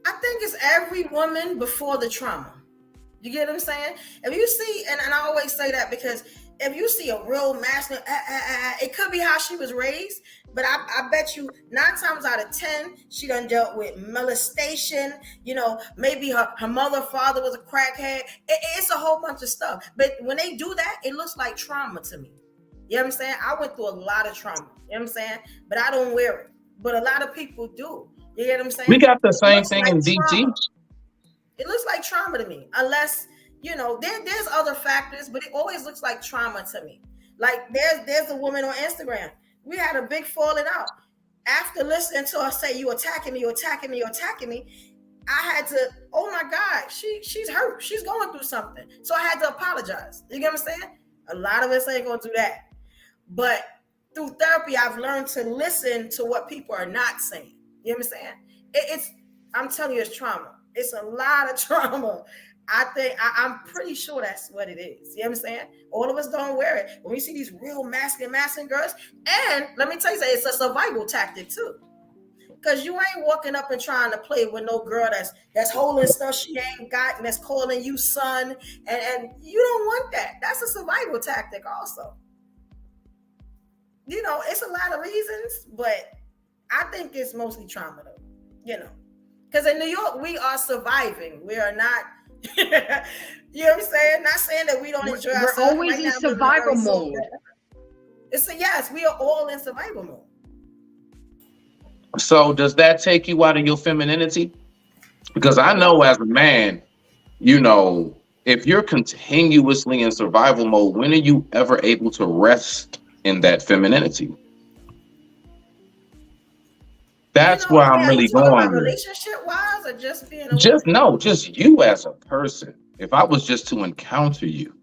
I think it's every woman before the trauma. You get what I'm saying? If you see, and I always say that because if you see a real masculine, it could be how she was raised, but I bet you 9 times out of 10, she done dealt with molestation. Maybe her mother, father was a crackhead. It's a whole bunch of stuff. But when they do that, it looks like trauma to me. You know what I'm saying? I went through a lot of trauma. You know what I'm saying? But I don't wear it. But a lot of people do. You get what I'm saying? We got the same thing in DT. It looks like trauma to me, unless, there's other factors, but it always looks like trauma to me. Like there's a woman on Instagram. We had a big falling out. After listening to her say, you attacking me, I had to, oh my God, she's hurt. She's going through something. So I had to apologize. You get what I'm saying? A lot of us ain't going to do that. But through therapy, I've learned to listen to what people are not saying. You know what I'm saying? I'm telling you, it's trauma. It's a lot of trauma. I'm pretty sure that's what it is. You know what I'm saying? All of us don't wear it. When we see these real masculine girls, and let me tell you, it's a survival tactic too. Because you ain't walking up and trying to play with no girl that's holding stuff she ain't got and that's calling you son. And you don't want that. That's a survival tactic also. It's a lot of reasons, but I think it's mostly trauma though. Because in New York, we are surviving. We are not, you know what I'm saying? Not saying that we don't enjoy ourselves. We're always in survival mode. Yes, we are all in survival mode. So does that take you out of your femininity? Because I know as a man, if you're continuously in survival mode, when are you ever able to rest in that femininity? That's where I'm really going. Relationship wise, or just being just you as a person. If I was just to encounter you.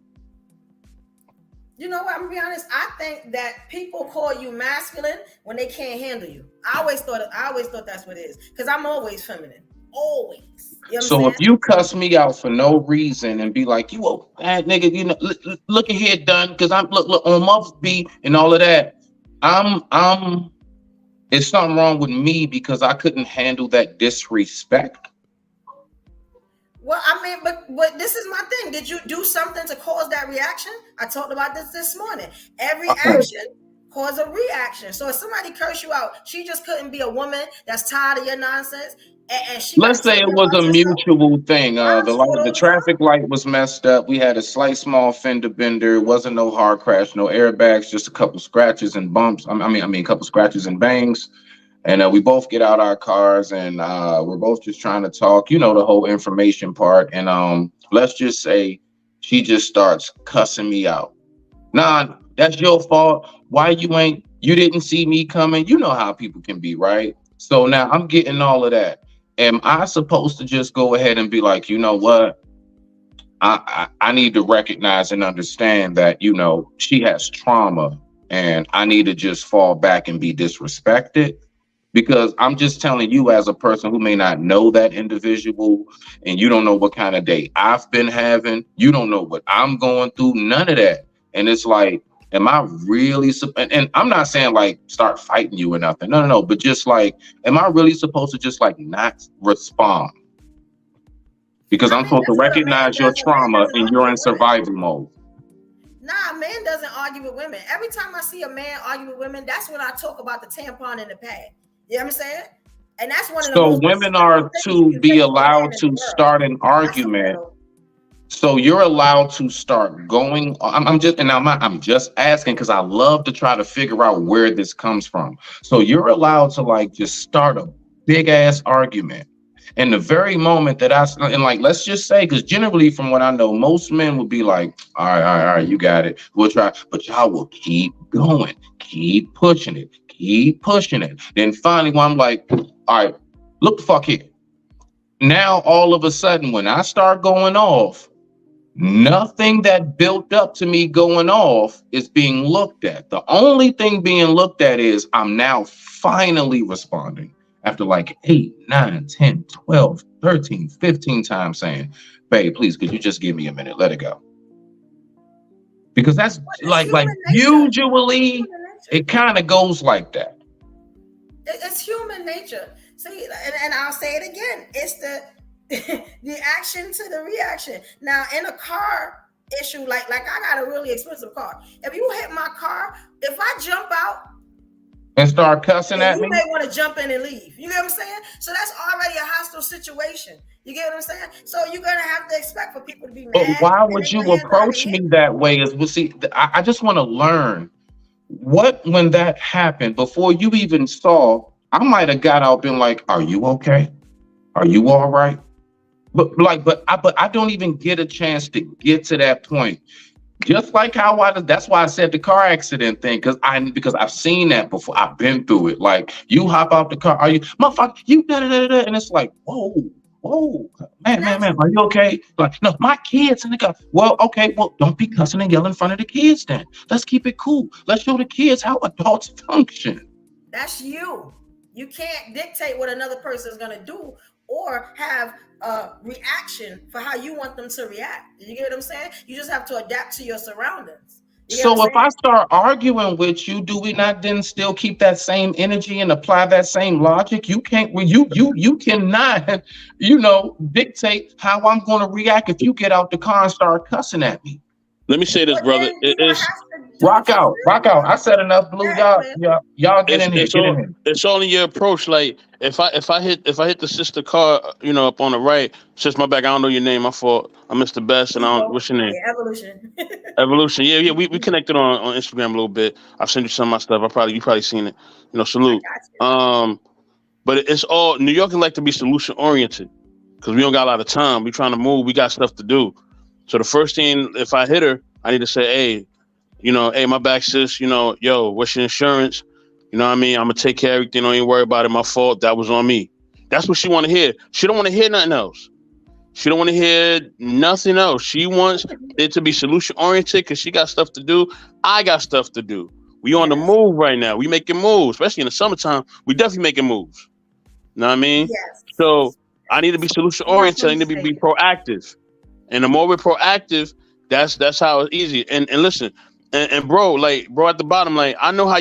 You know what? I'm gonna be honest. I think that people call you masculine when they can't handle you. I always thought that's what it is. Because I'm always feminine. Always. So if you cuss me out for no reason and be like, you a bad nigga, look at here done, because I'm look on Mother's B and all of that. It's something wrong with me because I couldn't handle that disrespect. Well, I mean, but this is my thing. Did you do something to cause that reaction? I talked about this morning. Every action causes a reaction. So if somebody curse you out, she just couldn't be a woman that's tired of your nonsense. and she Let's got to say it live was a unto herself. mutual thing. I'm sure The those are. traffic light was messed up. We had a slight small fender bender. It wasn't no hard crash, no airbags, just a couple scratches and bumps. A couple scratches and bangs. And we both get out our cars and we're both just trying to talk, you know, the whole information part. And let's just say she just starts cussing me out. Nah, that's your fault. Why you didn't see me coming? You know how people can be, right? So now I'm getting all of that. Am I supposed to just go ahead and be like, you know what? I need to recognize and understand that, you know, she has trauma and I need to just fall back and be disrespected? Because I'm just telling you, as a person who may not know that individual, and you don't know what kind of day I've been having, you don't know what I'm going through, none of that. And it's like, am I really, and I'm not saying like start fighting you or nothing. No. But just like, am I really supposed to just like not respond? Because I I'm mean, supposed to that's what a man recognize your does. A man trauma doesn't and argue you're in with women. survival mode. Nah, a man doesn't argue with women. Every time I see a man argue with women, that's when I talk about the tampon in the pad. You know what I'm saying? And that's one of the So most women disrespectful are things to you can be say to a man allowed in the to world. start an That's a argument. little. So you're allowed to start going. I'm just asking because I love to try to figure out where this comes from. So you're allowed to like just start a big ass argument. And the very moment that and like, let's just say, because generally from what I know, most men would be like, all right, you got it. We'll try. But y'all will keep going, keep pushing it, keep pushing it. Then finally, when I'm like, all right, look the fuck here. Now, all of a sudden, when I start going off, nothing that built up to me going off is being looked at. The only thing being looked at is I'm now finally responding after like 8, 9, 10, 12, 13, 15 times saying, babe, please, could you just give me a minute? Let it go. Because that's It's like human nature. usually Human nature. it kind of goes like that. It's human nature. See, and I'll say it again. It's the action to the reaction. Now, in a car issue, like I got a really expensive car. If you hit my car, if I jump out and start cussing at you me, may want to jump in and leave. You get what I'm saying? So that's already a hostile situation. You get what I'm saying? So you're gonna have to expect for people to be but mad. why And would they're you gonna hands out approach their me head. that way? I just want to learn when that happened, before you even saw, I might have got out, been like, are you okay? Are you all right? But I don't even get a chance to get to that point. Just like how that's why I said the car accident thing, because I've seen that before. I've been through it. Like, you hop out the car, are you motherfucker, you da da da da, and it's like, whoa, man, are you okay? Like, no, my kids in the car. Well, okay, well, don't be cussing and yelling in front of the kids then. Let's keep it cool. Let's show the kids how adults function. That's you. You can't dictate what another person is gonna do or have a reaction for how you want them to react. You get what I'm saying? You just have to adapt to your surroundings. You get what So I'm if saying? I start arguing with you, do we not then still keep that same energy and apply that same logic? You can't, well, you cannot, dictate how I'm going to react if you get out the car and start cussing at me. Let me say this, But brother. then you're gonna have to do Rock what you out. feel. I said enough, Blue. Y'all get in here. Get in here. It's all in your approach. Like, if I hit the sister car, up on the right, just my back. I don't know your name. I thought I'm Mr. Best, and I don't. What's your name? Yeah, evolution. Evolution. Yeah. We connected on Instagram a little bit. I've sent you some of my stuff. You probably seen it. Salute. I got you. But it's all New Yorkers like to be solution oriented because we don't got a lot of time. We trying to move. We got stuff to do. So the first thing, if I hit her, I need to say, hey, hey, my back, sis. Yo, what's your insurance? You know what I mean? I'm gonna take care of everything. Don't even worry about it. My fault. That was on me. That's what she want to hear. She don't want to hear nothing else. She don't want to hear nothing else. She wants it to be solution oriented because she got stuff to do. I got stuff to do. We on the move right now. We making moves, especially in the summertime. We definitely making moves. You know what I mean? Yes. So I need to be solution oriented. I need to be proactive. And the more we're proactive, that's how it's easy. And listen, and bro at the bottom, like I know how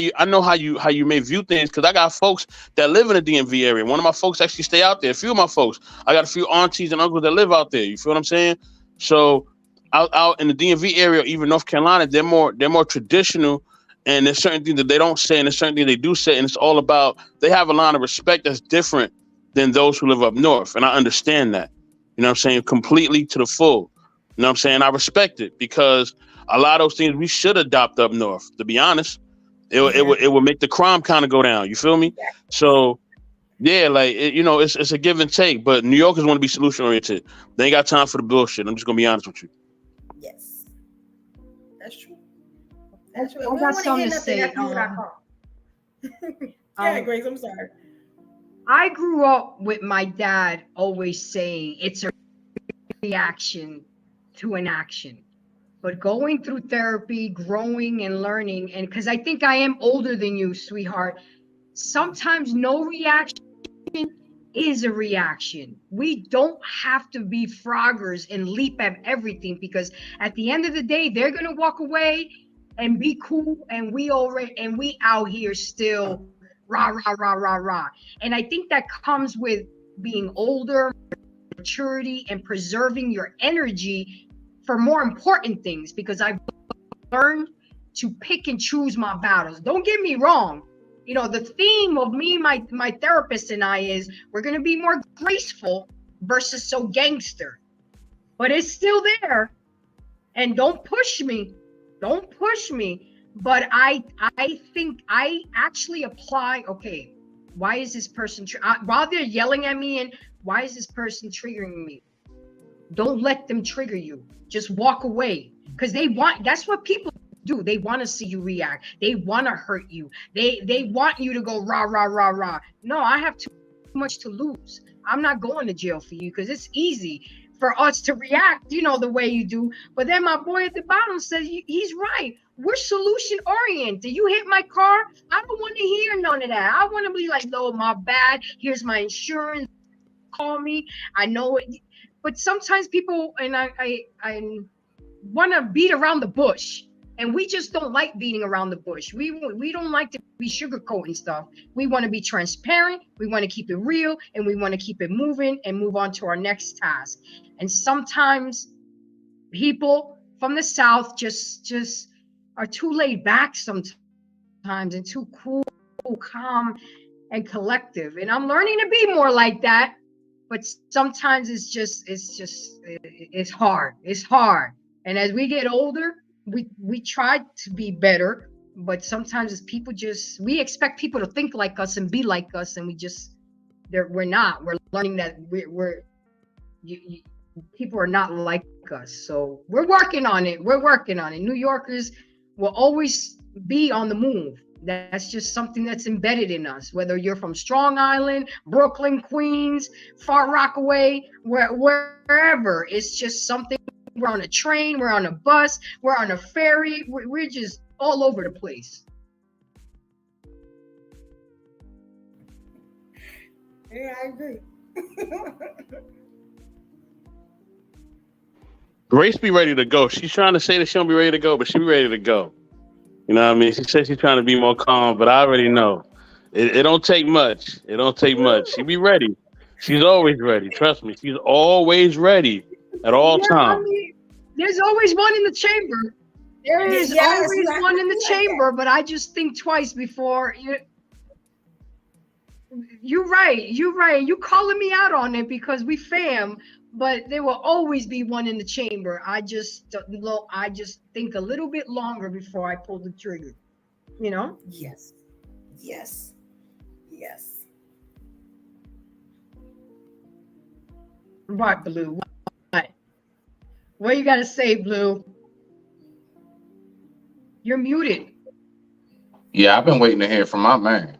you may view things because I got folks that live in the DMV area. One of my folks actually stay out there. A few of my folks, I got a few aunties and uncles that live out there. You feel what I'm saying? So out in the DMV area, even North Carolina, they're more traditional. And there's certain things that they don't say, and there's certain things they do say, and it's all about they have a line of respect that's different than those who live up north. And I understand that, you know what I'm saying, completely to the full. You know what I'm saying? I respect it because a lot of those things we should adopt up north, to be honest. It would make the crime kind of go down. You feel me? So yeah, like it's a give and take. But New Yorkers want to be solution oriented. They ain't got time for the bullshit. I'm just gonna be honest with you. Yes, that's true. That's true. I got something to say. Yeah, Grace, I'm sorry. I grew up with my dad always saying it's a reaction to an action. But going through therapy, growing and learning, and because I think I am older than you, sweetheart, sometimes no reaction is a reaction. We don't have to be froggers and leap at everything, because at the end of the day, they're going to walk away and be cool, and we out here still rah, rah, rah, rah, rah. And I think that comes with being older, maturity, and preserving your energy for more important things, because I've learned to pick and choose my battles. Don't get me wrong. The theme of me, my therapist and I is we're going to be more graceful versus so gangster. But it's still there. And don't push me. Don't push me. But I think I actually apply, okay, why is this person, while they're yelling at me, and why is this person triggering me? Don't let them trigger you. Just walk away, because that's what people do. They want to see you react. They want to hurt you. They want you to go rah, rah, rah, rah. No, I have too much to lose. I'm not going to jail for you, because it's easy for us to react, the way you do. But then my boy at the bottom says, he's right. We're solution oriented. You hit my car, I don't want to hear none of that. I want to be like, no, my bad. Here's my insurance. Call me. I know it. But sometimes people, and I want to beat around the bush, and we just don't like beating around the bush. We don't like to be sugarcoating stuff. We want to be transparent. We want to keep it real, and we want to keep it moving and move on to our next task. And sometimes people from the South just are too laid back sometimes, and too cool, calm, and collective. And I'm learning to be more like that. But sometimes it's hard. It's hard. And as we get older, we try to be better, but sometimes it's we expect people to think like us and be like us, and we're not. We're learning that people are not like us. So we're working on it. New Yorkers will always be on the move. That's just something that's embedded in us, whether you're from Strong Island, Brooklyn, Queens, Far Rockaway, wherever. It's just something. We're on a train, we're on a bus, we're on a ferry. We're just all over the place. Yeah, I agree. Grace be ready to go. She's trying to say that she don't be ready to go, but she be ready to go. You know what I mean? She says she's trying to be more calm, but I already know. It don't take much. It don't take much. She be ready. She's always ready. Trust me. She's always ready at all times. I mean, there's always one in the chamber. There is always one in the chamber, but I just think twice before. You're right. You calling me out on it because we fam, but there will always be one in the chamber. I just think a little bit longer before I pull the trigger. Yes. Right, Blue. What you got to say, Blue? You're muted. Yeah, I've been waiting to hear from my man.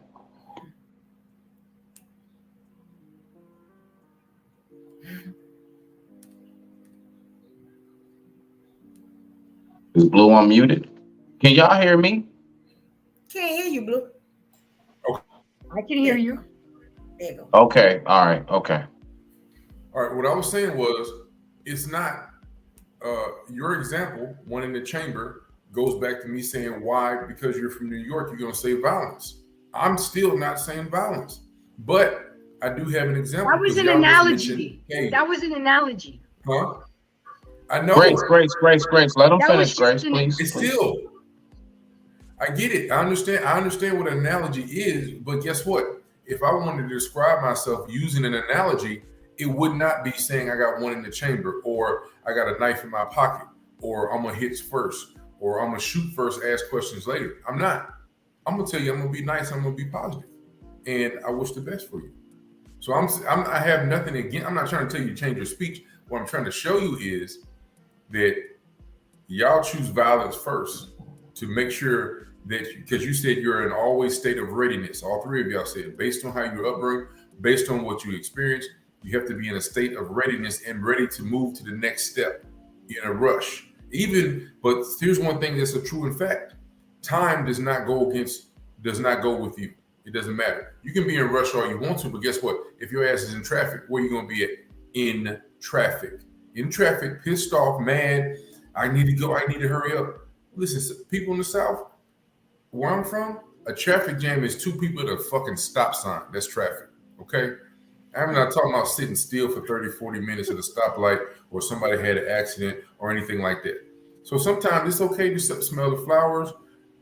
Is Blue unmuted? Can y'all hear me? Can't hear you, Blue. I can hear you. There you go. Okay. All right. Okay. All right. What I was saying was, it's not your example, one in the chamber, goes back to me saying why, because you're from New York, you're going to say violence. I'm still not saying violence, but I do have an example. That was an analogy. That was an analogy. Huh? I know. Grace. Let him finish, Grace, please. It's still, I get it. I understand what an analogy is, but guess what? if I wanted to describe myself using an analogy, it would not be saying I got one in the chamber, or I got a knife in my pocket, or I'm gonna hit first, or I'm gonna shoot first, ask questions later. I'm not. I'm gonna tell you, I'm gonna be nice, I'm gonna be positive, and I wish the best for you. So I have nothing again. I'm not trying to tell you to change your speech. What I'm trying to show you is that y'all choose violence first to make sure that, because you said you're in always state of readiness. All three of y'all said, based on how you're upbringing, based on what you experienced, you have to be in a state of readiness and ready to move to the next step in a rush. But here's one thing that's a true and fact. Time does not go with you. It doesn't matter. You can be in rush all you want to, but guess what? If your ass is in traffic, where are you going to be at? In traffic. In traffic, pissed off, mad. I need to go. I need to hurry up. Listen, people in the South, where I'm from, a traffic jam is two people at a fucking stop sign. That's traffic, okay? I'm not talking about sitting still for 30, 40 minutes at a stoplight or somebody had an accident or anything like that. So sometimes it's okay to smell the flowers,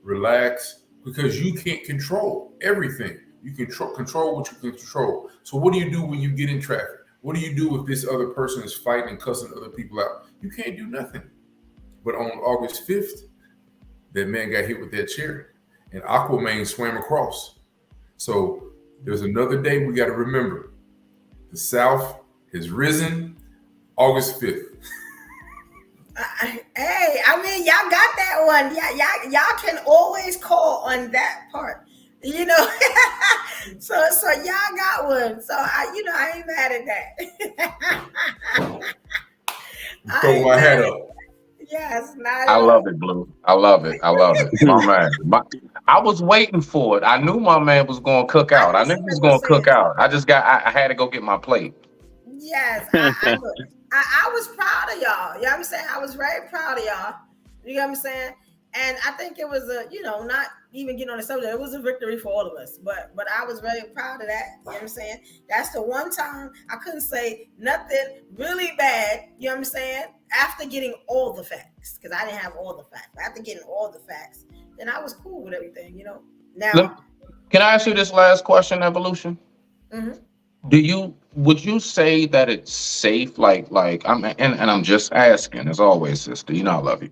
relax, because you can't control everything. You can control what you can control. So what do you do when you get in traffic? What do you do if this other person is fighting and cussing other people out? You can't do nothing. But on August 5th, that man got hit with that chair and Aquaman swam across. So there's another day we got to remember. The South has risen August 5th. Hey, I mean, y'all got that one. Yeah, y'all can always call on that part, you know. so y'all got one. So I ain't mad at that. Throw my hat up. Yes, not. I love it, Blue. I love it. My man. I was waiting for it. I knew my man was going to cook out. I knew he was going to cook out. I had to go get my plate. Yes, I was proud of y'all. You know what I'm saying? I was very proud of y'all. You know what I'm saying? And I think it was not even getting on the subject, it was a victory for all of us. But I was very proud of that. You know what I'm saying? That's the one time I couldn't say nothing really bad, you know what I'm saying? After getting all the facts, because I didn't have all the facts. But after getting all the facts, then I was cool with everything, you know. Now, can I ask you this last question, Evolution? Mm-hmm. Would you say that it's safe? Like I'm just asking, as always, sister. You know I love you.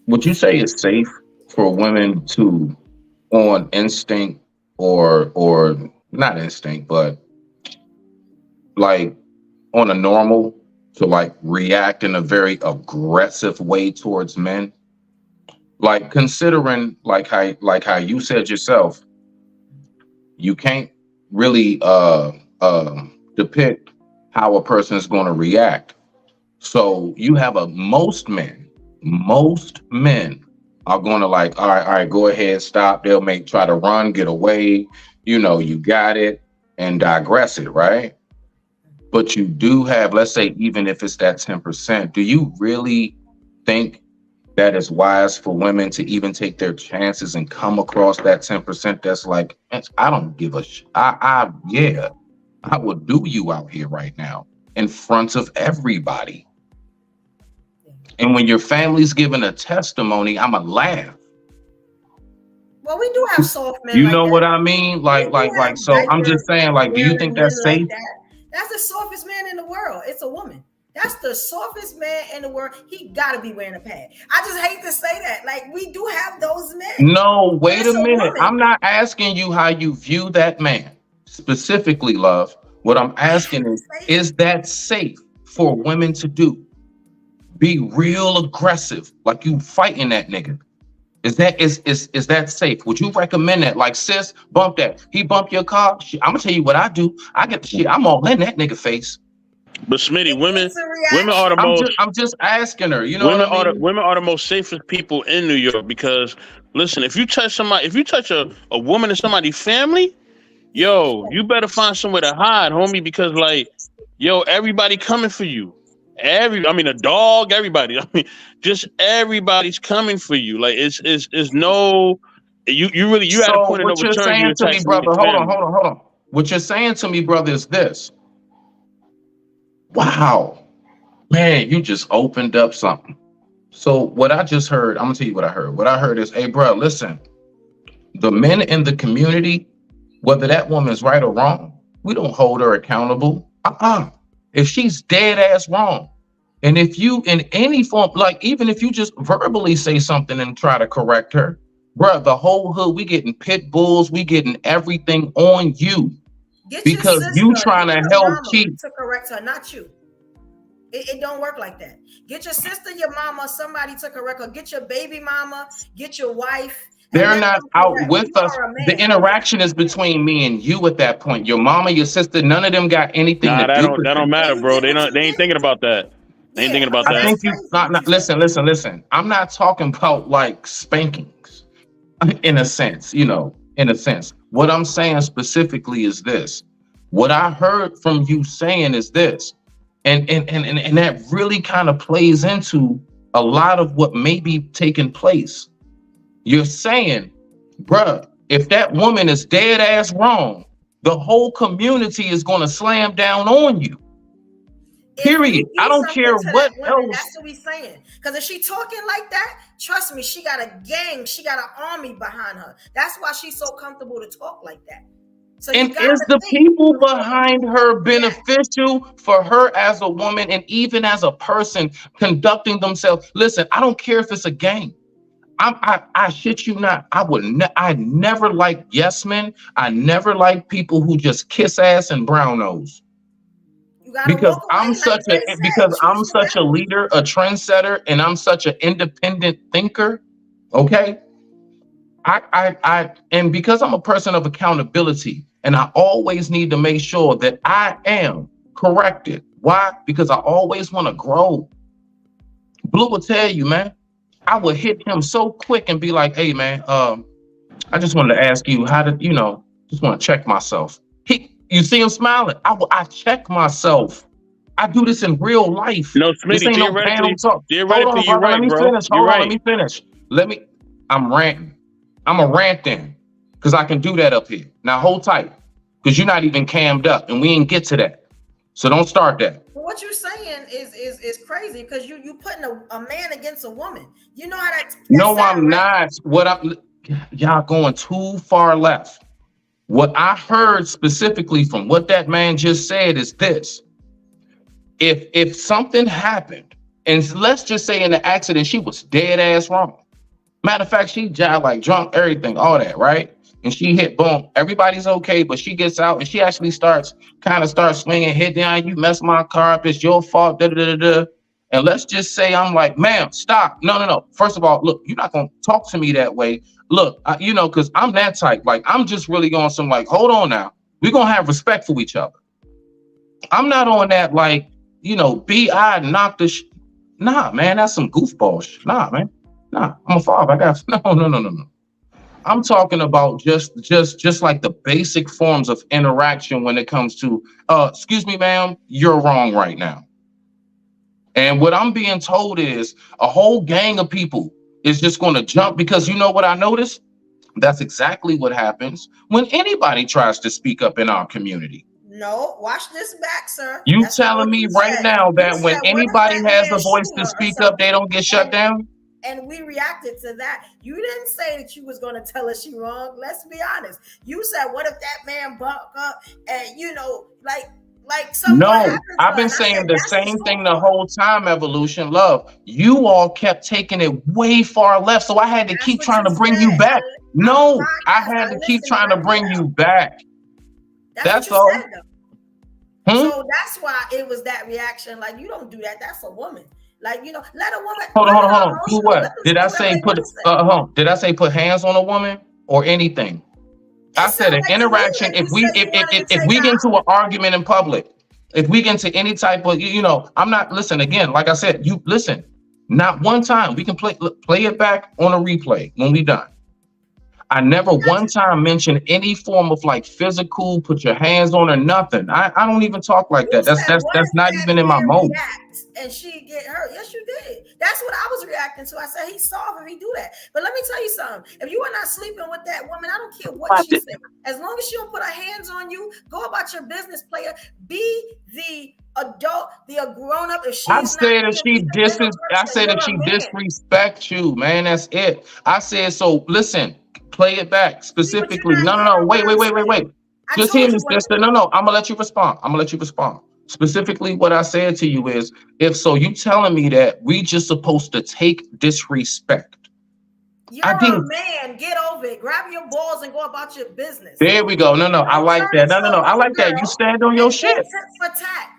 Would you say it's safe for women to, on instinct or not instinct, but like on a normal, to like react in a very aggressive way towards men? Like considering like how you said yourself, you can't really depict how a person is going to react. So you have most men are going to like, all right, go ahead, stop. They'll try to run, get away. You got it, and digress it, right? But you do have, let's say, even if it's that 10%, do you really think that it's wise for women to even take their chances and come across that 10% that's like, I don't give a I will do you out here right now in front of everybody. And when your family's giving a testimony, I'ma laugh. Well, we do have soft men. You know what I mean? Like, so I'm just saying, like, do you think that's safe? Like that. That's the softest man in the world. It's a woman. That's the softest man in the world. He gotta be wearing a pad. I just hate to say that. Like, we do have those men. No, wait a minute. I'm not asking you how you view that man specifically, love. What I'm asking is that safe for women to do? Be real aggressive, like you fighting that nigga. Is that safe? Would you recommend that? Like, sis, bump that. He bumped your car. I'm gonna tell you what I do. I get the shit. I'm all in that nigga face. But Smitty, women are the most. I'm just asking her. You know, women are the most safest people in New York because, listen, if you touch a woman in somebody's family, yo, you better find somewhere to hide, homie, because like, yo, everybody coming for you. A dog, everybody. I mean, just everybody's coming for you. Like it's no, you had to put in no return. You're saying to me, brother, hold on. What you're saying to me, brother, is this. Wow, man, you just opened up something. So what I just heard, I'm gonna tell you what I heard. What I heard is, hey, bro, listen, the men in the community, Whether that woman's right or wrong, we don't hold her accountable. If she's dead ass wrong, and if you in any form, like even if you just verbally say something and try to correct her, bruh, the whole hood, we getting pit bulls, we getting everything on you. Get because your sister, you trying get to your help mama keep. to correct her, not you. It don't work like that. Get your sister, your mama, somebody to correct her. Get your baby mama, get your wife. They're not out with us. The interaction is between me and you at that point. Your mama, your sister, none of them got anything Nah, to that do don't with that it. don't matter, bro. They ain't thinking about that. They ain't thinking about I that. think you listen. I'm not talking about like spankings in a sense, in a sense. What I'm saying specifically is this. What I heard from you saying is this. And that really kind of plays into a lot of what may be taking place. You're saying, bruh, if that woman is dead ass wrong, the whole community is going to slam down on you. Period. I don't care what else. That's what we saying. Because if she talking like that, trust me, she got a gang, she got an army behind her. That's why she's so comfortable to talk like that. So and is the people behind her beneficial for her as a woman and even as a person conducting themselves? Listen, I don't care if it's a game. I shit you not. I never liked yes men. I never liked people who just kiss ass and brown nose. Because I'm such a leader, a trendsetter, and I'm such an independent thinker. Okay. And because I'm a person of accountability, and I always need to make sure that I am corrected. Why? Because I always want to grow. Blue will tell you, man, I would hit him so quick and be like, hey, man, I just wanted to ask you how to, just want to check myself. You see him smiling. I check myself. I do this in real life. No, Smitty, theoretically, you're right, bro. Let me finish. I'm ranting. I'm a rant then, because I can do that up here. Now hold tight, because you're not even cammed up, and we ain't get to that. So don't start that. Well, what you're saying is crazy, because you putting a man against a woman. You know how that. No, I'm not. Y'all going too far left. What I heard specifically from what that man just said is this. If something happened, and let's just say in the accident, she was dead ass wrong. Matter of fact, she jive like drunk, everything, all that, right? And she hit, boom, everybody's okay, but she gets out and she actually starts swinging, hit down, you messed my car up, it's your fault, da-da-da-da-da. And let's just say I'm like, ma'am, stop. No. First of all, look, you're not going to talk to me that way. Look, because I'm that type. Like, I'm just really going some like, hold on now. We're going to have respect for each other. I'm not on that like, B.I. knock the Nah, man, that's some goofball shit. Nah, man. Nah, I'm a father. I got no. I'm talking about just like the basic forms of interaction when it comes to, excuse me, ma'am, you're wrong right now. And what I'm being told is a whole gang of people is just going to jump, because you know what I noticed? That's exactly what happens when anybody tries to speak up in our community. No, watch this back, sir. That's telling me right now that when anybody has a voice to speak up, they don't get shut down? And we reacted to that. You didn't say that you was going to tell us she wrong. Let's be honest. You said, what if that man buck up and, like something. No, I've been saying the same thing the whole time, Evolution Love. You all kept taking it way far left, so I had to keep trying to bring you back. No, I had to keep trying to bring you back. That's all. So that's why it was that reaction. Like, you don't do that. That's a woman. Like, let a woman. Hold on. Do what? Did I say Did I say put hands on a woman or anything? I said an interaction. If we get into an argument in public, if we get into any type of, I'm not, listen, again, like I said, you listen, not one time. We can play it back on a replay when we done. I never one time mentioned any form of like physical, put your hands on her, nothing. I don't even talk like that. That's not even in my mode. And she get hurt. Yes, you did. That's what I was reacting to. I said, he's soft if he do that. But let me tell you something. If you are not sleeping with that woman, I don't care what she said. As long as she don't put her hands on you, go about your business, player. Be the adult, the grown up. If I said that she disrespects you, man. That's it. I said, so listen, Play it back See, but you're specifically. not No. hearing what I'm Wait. saying. I Just told hear you me, what sister. No. I'm gonna let you respond. Specifically, what I said to you is, if so, you telling me that we just supposed to take disrespect. you're I a didn't. man. Get over it. Grab your balls and go about your business. There we go. No. I Don't like turn that. into No. a I little like that. You girl stand on your and go shit. tit for tat.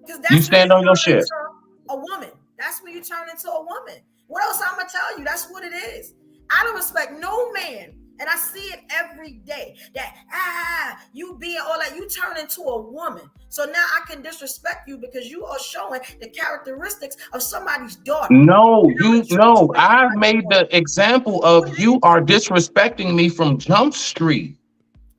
Because You that's when you stand on your turn shit. into a woman. That's when you turn into a woman. What else I'm gonna tell you? That's what it is. I don't respect no man, and I see it every day. That you being all that, you turn into a woman. So now I can disrespect you because you are showing the characteristics of somebody's daughter. No, I made the example of you are disrespecting me from Jump Street.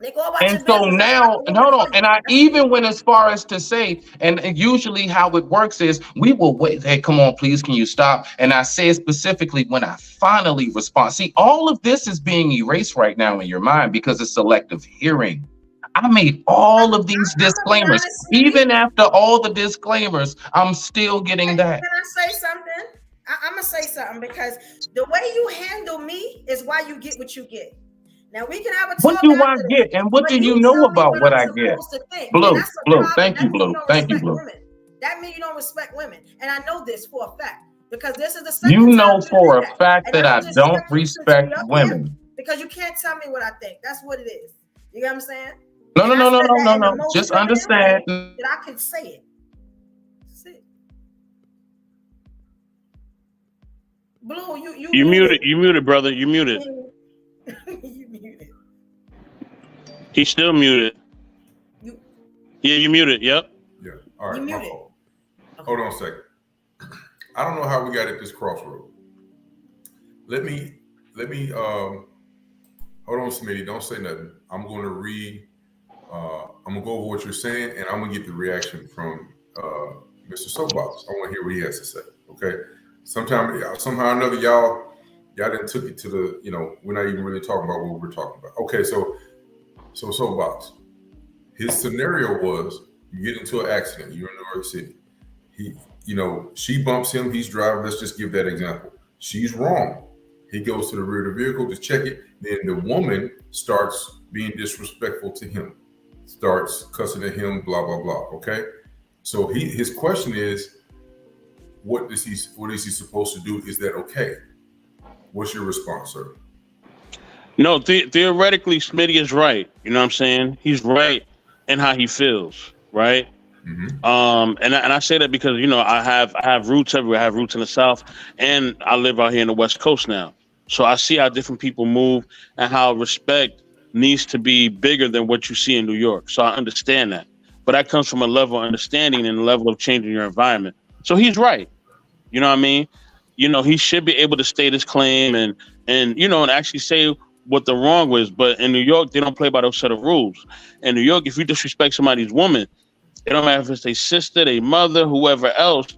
They go about And your so business. now, hold on. And I even went as far as to say, and usually how it works is we will wait. Hey, come on, please, can you stop? And I say specifically when I finally respond. See, all of this is being erased right now in your mind because it's selective hearing. I made all of these disclaimers. Even after all the disclaimers, I'm still getting that. Can I say something? I'm going to say something because the way you handle me is why you get what you get. Now we can have a talk. What do I get, and what do you know about what I get? Blue. Thank you, Blue. Thank you, Blue. That means you don't respect women, and I know this for a fact because this is the second time. You know for a fact that I don't respect women because you can't tell me what I think. That's what it is. You know what I'm saying? No. Just understand that I can say it. Blue, you muted. You muted, brother. You muted. You muted. He's still muted. You muted. Yep. Yeah. All right. My fault. Hold on a second. I don't know how we got at this crossroad. Let me. Hold on, Smitty. Don't say nothing. I'm going to read. I'm gonna go over what you're saying, and I'm gonna get the reaction from Mr. Soapbox. I want to hear what he has to say. Okay. Somehow or another, y'all didn't took it to the, we're not even really talking about what we're talking about. Okay, so Soapbox, his scenario was you get into an accident, you're in New York City. She bumps him, he's driving, let's just give that example. She's wrong. He goes to the rear of the vehicle to check it. Then the woman starts being disrespectful to him, starts cussing at him, blah, blah, blah. Okay. So his question is, what is he supposed to do? Is that okay? What's your response, sir? No, theoretically, Smitty is right. You know what I'm saying? He's right in how he feels, right? Mm-hmm. And I say that because I have roots everywhere. I have roots in the South, and I live out here in the West Coast now. So I see how different people move and how respect needs to be bigger than what you see in New York. So I understand that, but that comes from a level of understanding and a level of changing your environment. So he's right. You know what I mean? He should be able to state his claim and actually say what the wrong was. But in New York, they don't play by those set of rules. In New York, if you disrespect somebody's woman, it don't matter if it's their sister, their mother, whoever else,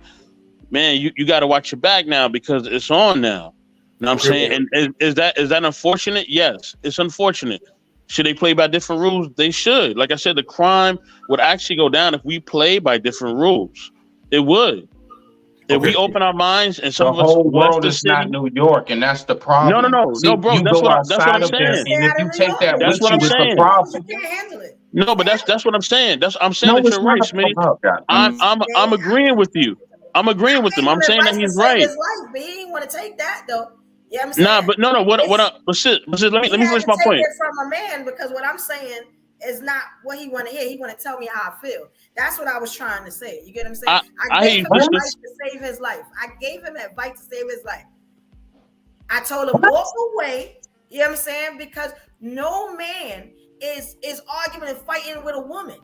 man, you got to watch your back now because it's on now. You know what I'm saying? And is that unfortunate? Yes, it's unfortunate. Should they play by different rules? They should. Like I said, the crime would actually go down if we play by different rules. It would. If we open our minds and some of us, the whole world is not New York, and that's the problem. No, bro. That's what I'm saying. And if you take that with you, it's the problem. You can't handle it. No, but that's what I'm saying. I'm saying that you're right, Smitty. I'm agreeing with you. I'm agreeing with him. I'm saying that he's right. But he didn't want to take that though. Yeah, I'm saying. Nah, but no. But let me finish my point. From a man, because what I'm saying is not what he want to hear. He want to tell me how I feel. That's what I was trying to say. You get what I'm saying? I gave him advice to save his life. I told him walk away. You know what I'm saying? Because no man is arguing and fighting with a woman.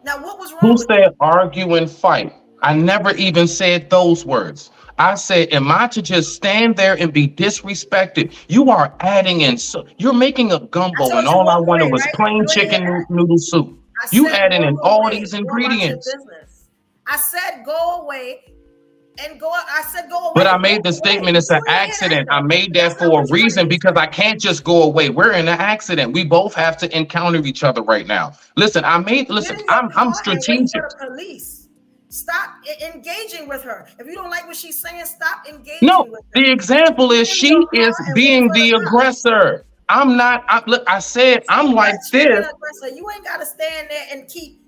Now, what was wrong? Who said argue and fight? I never even said those words. I said, am I to just stand there and be disrespected? You are adding in, you're making a gumbo, and all I wanted was plain chicken noodle soup. You adding in all these ingredients. I said go away and go. I said go away. But I made the statement it's an accident. I made that for a reason because I can't just go away. We're in an accident. We both have to encounter each other right now. Listen, I'm strategic. Stop engaging with her. If you don't like what she's saying, stop engaging with her. The example is she is being the aggressor. I'm not. Look, I said I'm like That's being this. aggressor. You ain't gotta stand there and keep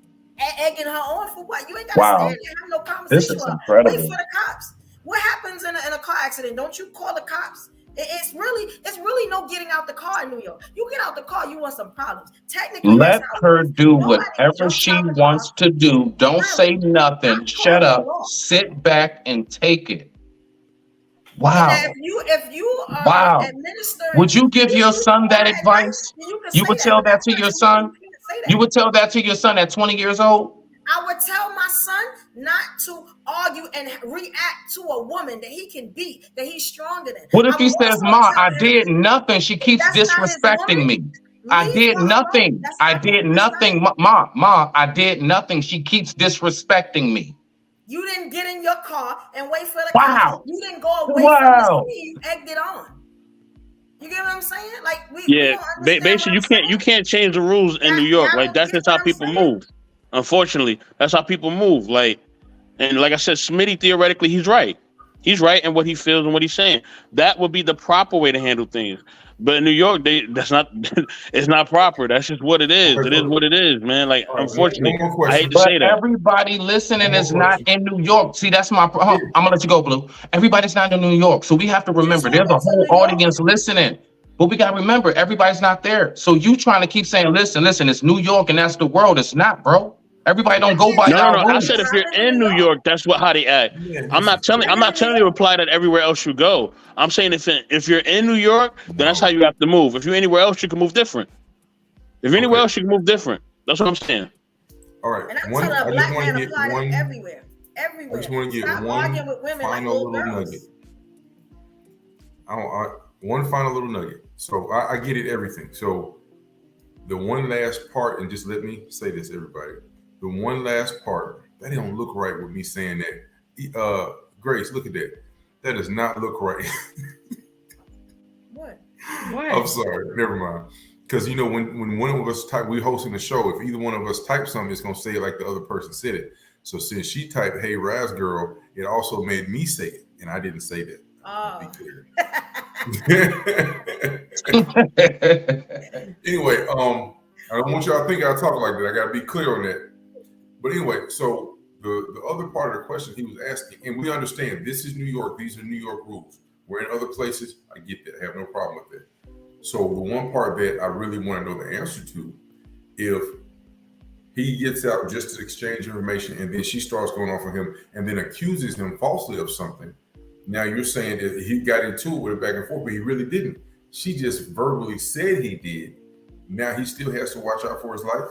egging her on for what? You ain't gotta Wow, stand there and have no this conversation is with her. Wait incredible. for the cops. What happens in a car accident? Don't you call the cops? It's really no getting out the car in New York. You get out the car, you want some problems. Technically, that's Let how it her is. do Nobody whatever jumps she out the wants car to do. Don't say early. nothing. I'm Shut calling the up. law. Sit back and take it. And that Wow. if you are Wow. administering, Would you give your you son that are at night, advice? then you can You say would that. tell But that that to your person, you son? can't say You that. would tell that to your son at 20 years old? I would tell my son not to argue and react to a woman that he can beat, that he's stronger than. What if I he will says, also Ma, I tell him did nothing. She if keeps that's not his woman, disrespecting me. I leave did her alone. nothing. That's I not did nothing. disrespect. Ma, I did nothing. She keeps disrespecting me. You didn't get in your car and wait for the cops. Wow. You didn't go away from the Wow. scene. You egged it on. You get what I'm saying? Like we Yeah, don't understand what basically, I'm saying. you can't change the rules in New York. Y'all Like don't that's get just what how I'm people saying. move. Unfortunately, that's how people move. Like, and like I said, Smitty theoretically, he's right. He's right in what he feels and what he's saying. That would be the proper way to handle things. But in New York, that's not. It's not proper. That's just what it is. Okay, It is what it is, man. Like, all right. unfortunately, One more I hate question. to But say that. everybody One listening more is not question. in New York. See, that's my Yeah. I'm gonna let you go, Blue. Everybody's not in New York. So we have to Just remember who there's a lives in whole New York? audience listening. But we gotta remember everybody's not there. So you trying to keep saying, listen, it's New York and that's the world. It's not, bro. Everybody I don't go can't by say No. y'all that I because said rules. if I you're live in in New New York. York, that's how they act. Man, I'm this not is telling. I'm Living not in New telling you to York. apply that everywhere else you go. I'm saying if you're in New York, then that's how no. you have to move. If you're anywhere else, you can move different. If you're anywhere Okay. else, you can move different. That's what I'm saying. All right. And I'm One. telling a I just black want man to get apply that one. everywhere. I just Everywhere. want to get Stop one arguing with women like final little little nugget. girls. One final little nugget. So I get it, everything. So the one last part, and just let me say this, everybody. The one last part, that don't look right with me saying that. Grace, look at that. That does not look right. What? I'm sorry. Never mind. Because when one of us type, we hosting the show. If either one of us type something, it's gonna say it like the other person said it. So since she typed "Hey Raz Girl," it also made me say it, and I didn't say that. Oh. To be clear. Anyway, I don't want y'all to think I talk like that. I gotta be clear on that. But anyway, so the other part of the question he was asking, and we understand this is New York. These are New York rules. We're in other places. I get that. I have no problem with that. So the one part that I really want to know the answer to, if he gets out just to exchange information and then she starts going off on him and then accuses him falsely of something. Now you're saying that he got into it with her back and forth, but he really didn't. She just verbally said he did. Now he still has to watch out for his life.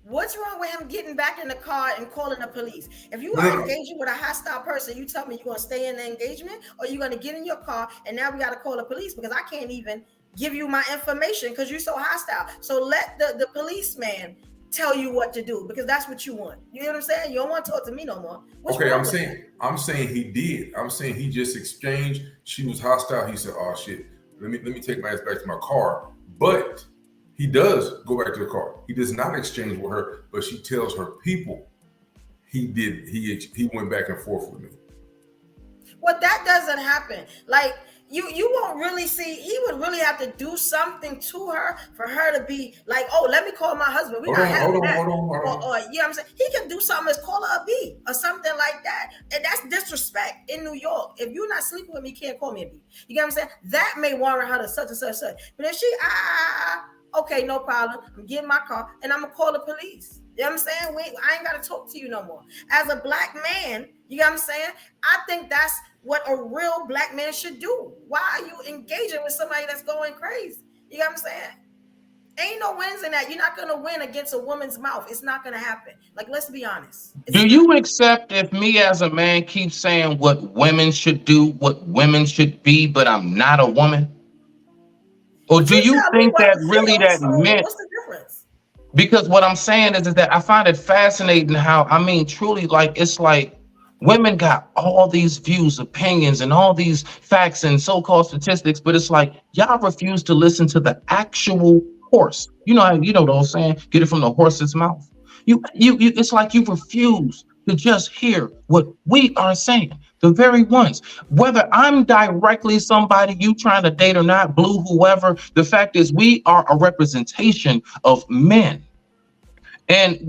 What's wrong with him getting back in the car and calling the police? If you No, are no. engaging with a hostile person, you tell me you're going to stay in the engagement or you're going to get in your car and now we got to call the police because I can't even give you my information because you're so hostile. So let the policeman tell you what to do because that's what you want. You know what I'm saying? You don't want to talk to me no more. Okay, I'm saying he did. I'm saying he just exchanged. She was hostile. He said, "Oh shit, let me take my ass back to my car." But he does go back to the car. He does not exchange with her, but she tells her people he did. He went back and forth with me. Well, that doesn't happen. Like you won't really see. He would really have to do something to her for her to be like, "Oh, let me call my husband. We got having that." Hold on. Or you know what I'm saying? He can do something as call her a B or something like that. And that's disrespect in New York. If you're not sleeping with me, you can't call me a B. You get what I'm saying? That may warrant her to such and such. But if she okay, no problem. I'm getting my car and I'm gonna call the police. You know what I'm saying? I ain't gotta talk to you no more. As a black man, you know what I'm saying? I think that's what a real black man should do. Why are you engaging with somebody that's going crazy? You know what I'm saying? Ain't no wins in that. You're not gonna win against a woman's mouth. It's not gonna happen. Like, let's be honest. Do you accept if me as a man keep saying what women should do, what women should be, but I'm not a woman? Or do you tell me think what that to really feel, that so meant? what's the difference? Because what I'm saying is that I find it fascinating how, I mean, truly, like, it's like women got all these views, opinions, and all these facts and so-called statistics, but it's like y'all refuse to listen to the actual horse. You know what I'm saying? Get it from the horse's mouth. You it's like you refuse to just hear what we are saying. The very ones, whether I'm directly somebody you trying to date or not, Blue, whoever, the fact is we are a representation of men. And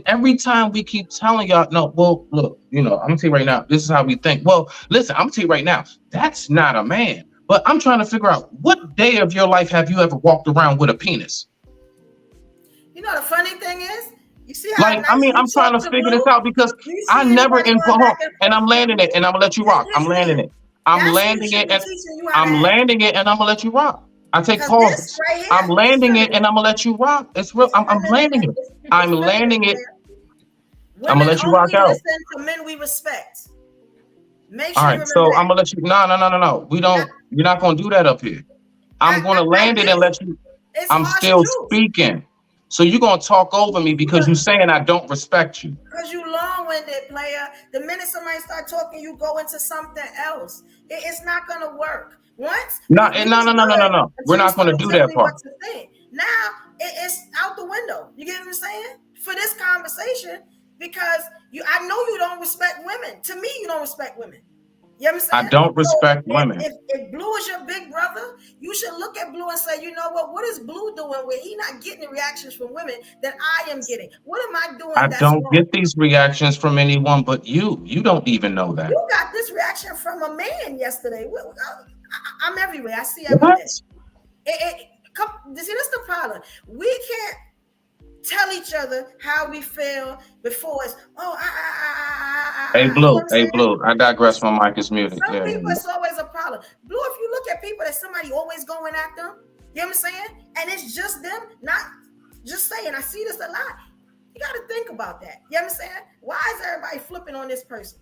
every time we keep telling y'all, no, well, look, I'm gonna tell you right now, this is how we think. Well, listen, I'm gonna tell you right now, that's not a man. But I'm trying to figure out, what day of your life have you ever walked around with a penis? The funny thing is, you see how Like, I mean, I'm trying to figure this out because I never and I'm landing it, and I'm gonna let you rock. I'm landing it. I'm landing it, and I'm landing it, and I'm gonna let you rock. I take pauses. I'm landing it, and I'm gonna let you rock. It's real. I'm landing it. I'm landing it. I'm gonna let you rock out. Listen to men we respect. Make sure. All right, so I'm gonna let you. No. We don't. You're not gonna do that up here. I'm gonna land it and let you. I'm still speaking. So you're gonna talk over me because you're saying I don't respect you. Because you long-winded, player. The minute somebody start talking, you go into something else. It's not gonna work. Once. No. We're not gonna do that part. Now it's out the window. You get what I'm saying? For this conversation, because I know you don't respect women. To me, you don't respect women. You know what I'm saying? I don't respect women. If Blue is your big brother, you should look at Blue and say, you know what is Blue doing where he not getting the reactions from women that I am getting? What am I doing? I don't get these reactions from anyone but you. You don't even know that. You got this reaction from a man yesterday. I'm everywhere. I see everything. See, that's the problem. We can't tell each other how we feel before it's Hey Blue, I digress. My mic is muted. Some people, it's always a problem. Blue, if you look at people that somebody always going at them, you know what I'm saying? And it's just them, not just saying, I see this a lot. You got to think about that. You know what I'm saying? Why is everybody flipping on this person?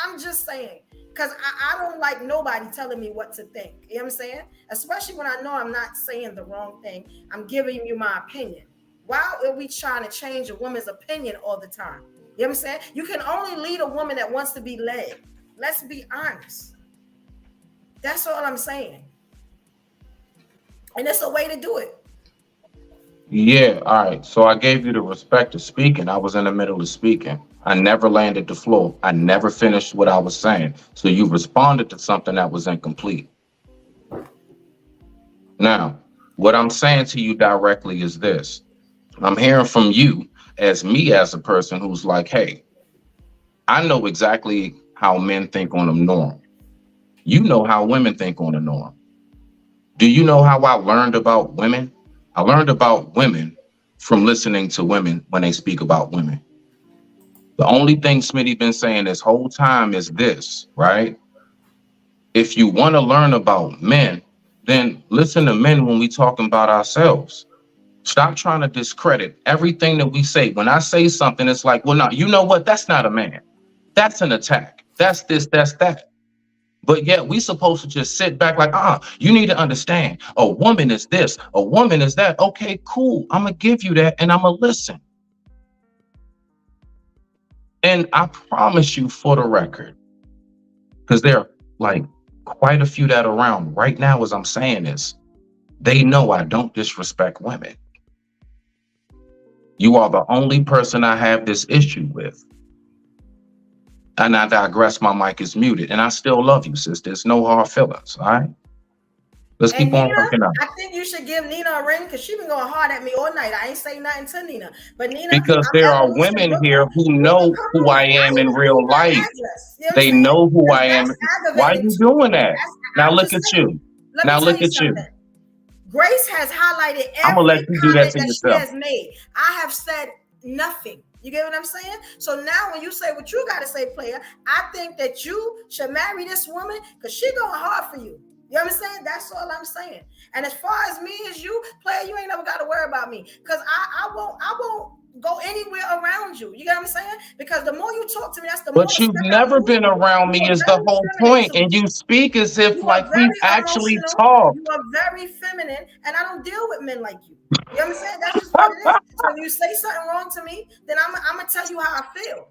I'm just saying, because I don't like nobody telling me what to think. You know what I'm saying? Especially when I know I'm not saying the wrong thing. I'm giving you my opinion. Why are we trying to change a woman's opinion all the time? You know what I'm saying? You can only lead a woman that wants to be led. Let's be honest. That's all I'm saying. And it's a way to do it. Yeah, all right. So I gave you the respect of speaking. I was in the middle of speaking. I never landed the floor. I never finished what I was saying. So you responded to something that was incomplete. Now, what I'm saying to you directly is this. I'm hearing from you as a person who's like, hey, I know exactly how men think on the norm. You know how women think on the norm. Do you know how I learned about women? I learned about women from listening to women when they speak about women. The only thing Smitty been saying this whole time is this, right? If you want to learn about men, then listen to men when we talking about ourselves. Stop trying to discredit everything that we say. When I say something, it's like, well, no, you know what? That's not a man. That's an attack. That's this, that's that. But yet we supposed to just sit back like, you need to understand. A woman is this, a woman is that. Okay, cool. I'm going to give you that and I'm going to listen. And I promise you for the record, because there are like quite a few that are around right now as I'm saying this, they know I don't disrespect women. You are the only person I have this issue with. And I digress, my mic is muted. And I still love you, sis. There's no hard feelings, all right? Let's keep on working out. I think you should give Nina a ring because she's been going hard at me all night. I ain't saying nothing to Nina. But Nina, because there are women here who know who I am in real life. They know who I am. Why are you doing that? Now look at you. Now look at you. Grace has highlighted I'm gonna let you do that to yourself. She has made. I have said nothing. You get what I'm saying? So now when you say what you got to say, player, I think that you should marry this woman because she going hard for you. You know what I'm saying? That's all I'm saying. And as far as me as you, player, you ain't never got to worry about me because I won't go anywhere around you. You get what I'm saying? Because the more you talk to me, that's the more. But you've never been around me is the whole point. And you speak as if like we've actually talked. You are very feminine and I don't deal with men like you. You know what I'm saying? That's just what it is. So if you say something wrong to me, then I'm going to tell you how I feel.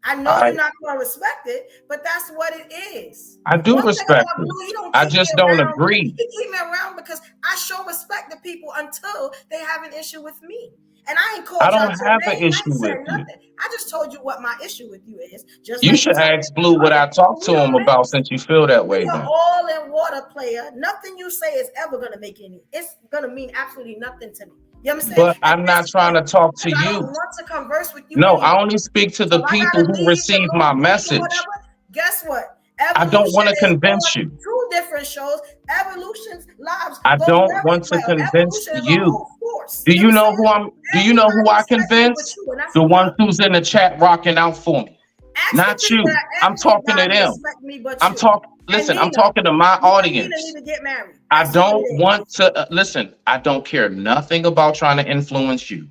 I know you're not going to respect it, but that's what it is. I do respect it. I just don't agree. You keep me around because I show respect to people until they have an issue with me. And I ain't called I y'all don't to have your an name. I issue ain't with said you. nothing. I just told you what my issue with you is. Just You like should told ask Blue what I talked to him about since you feel that way. You're Then all in water, player. Nothing you say is ever gonna make any. It's gonna mean absolutely nothing to me. You know what I'm saying? but At I'm not this trying to point, talk to because I you. don't want to converse with you No, I anymore. only speak to So the if I people gotta who leave the receive my little group or message. whatever, guess what? I don't Evolution want to is convince on you. 2 different shows. Evolution's lives I go don't very want to well. convince Evolution is a you. whole force. Do You know you what I'm know saying? who I'm? Do you know who Everybody I respect me but convinced? you, and that's The a ones problem. who's in the chat rocking out for me, Ask the not people you. that I'm talking to everybody them. respect me but I'm you. talking. And Listen, I'm Nina. talking to my You and Nina need audience. to get married. I That's what don't it is. want to listen. I don't care nothing about trying to influence you.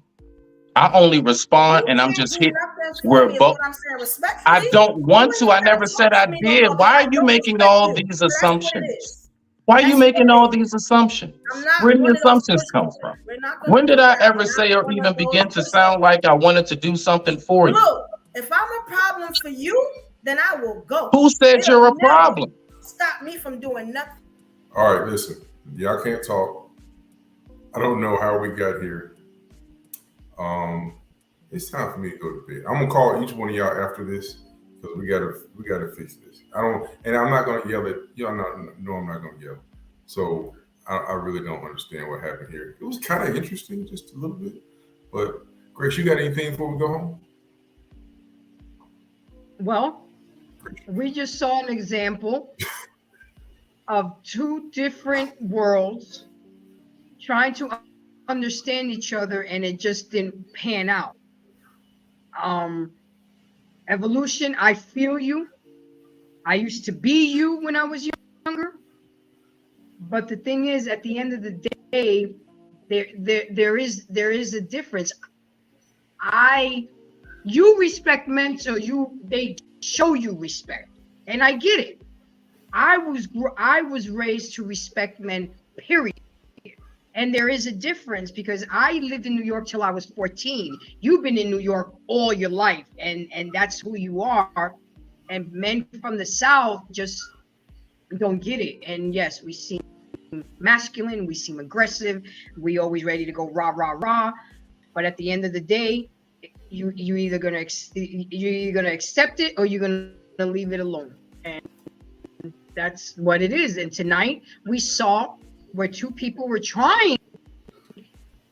I only respond, You and I'm can't just do hit. nothing for We're me, is both. what I'm saying I respectfully. don't You want ain't to. even I gotta never said talk I to me no did. more because Why I are you don't making respect all you. these So that's what it assumptions? is. Why are you That's what making it all is. these assumptions? I'm Where not do one the of those assumptions come pushovers. from? We're not gonna When do did I that. ever I'm say not or one even of those begin to sound pushovers. like I wanted to do something for you? Blue, if I'm a problem for you, then I will go. Who said you're It'll a never problem? stop me from doing nothing. All right, listen. Y'all can't talk. I don't know how we got here. It's time for me to go to bed. I'm gonna call each one of y'all after this because we gotta fix this. I'm not gonna yell at y'all. No, I'm not gonna yell. So I really don't understand what happened here. It was kind of interesting, just a little bit. But Grace, you got anything before we go home? Well, we just saw an example of 2 different worlds trying to understand each other, and it just didn't pan out. Evolution, I feel you. I used to be you when I was younger, but the thing is, at the end of the day, there is a difference. You respect men, so they show you respect, and I get it. I was raised to respect men, period. And there is a difference because I lived in New York till I was 14. You've been in New York all your life, and that's who you are. And men from the South just don't get it. And yes, we seem masculine, we seem aggressive, we always ready to go rah rah rah. But at the end of the day, you're either gonna accept it or you're gonna leave it alone. And that's what it is. And tonight we saw where 2 people were trying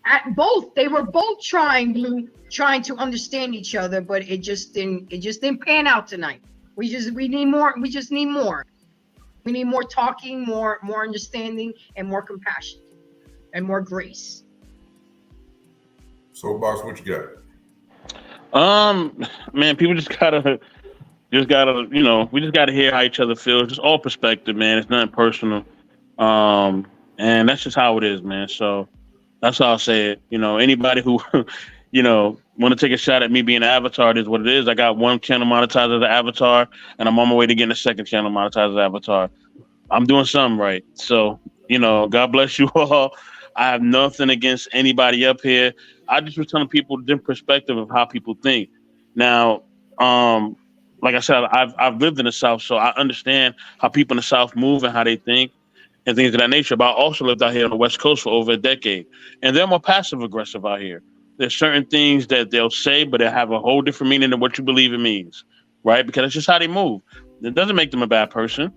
at both. They were both trying, Blue, trying to understand each other, but it just didn't pan out tonight. We need more. We just need more. We need more talking, more understanding, and more compassion, and more grace. So, boss, what you got? Man, people just gotta, we just gotta hear how each other feels. Just all perspective, man. It's nothing personal. And that's just how it is, man. So that's how I'll say it. Anybody who, want to take a shot at me being an avatar, it is what it is. I got 1 channel monetized as an avatar, and I'm on my way to getting a 2nd channel monetized as an avatar. I'm doing something right. So, God bless you all. I have nothing against anybody up here. I just was telling people the different perspective of how people think. Now, like I said, I've lived in the South, so I understand how people in the South move and how they think and things of that nature. But I also lived out here on the West Coast for over a decade, and they're more passive aggressive out here. There's certain things that they'll say, but they have a whole different meaning than what you believe it means, right? Because it's just how they move. It doesn't make them a bad person,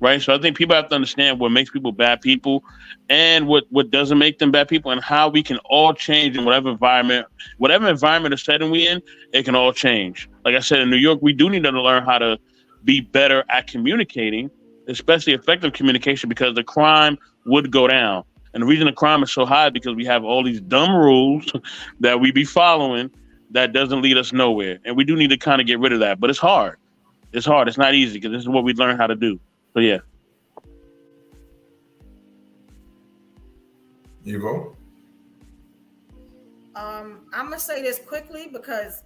right? So I think people have to understand what makes people bad people and what doesn't make them bad people, and how we can all change in whatever environment or setting we in, it can all change. Like I said, in New York, we do need to learn how to be better at communicating, especially effective communication, because the crime would go down. And the reason the crime is so high is because we have all these dumb rules that we be following that doesn't lead us nowhere. And we do need to kind of get rid of that. But it's hard. It's hard. It's not easy because this is what we learn how to do. So yeah. You go. I'm gonna say this quickly because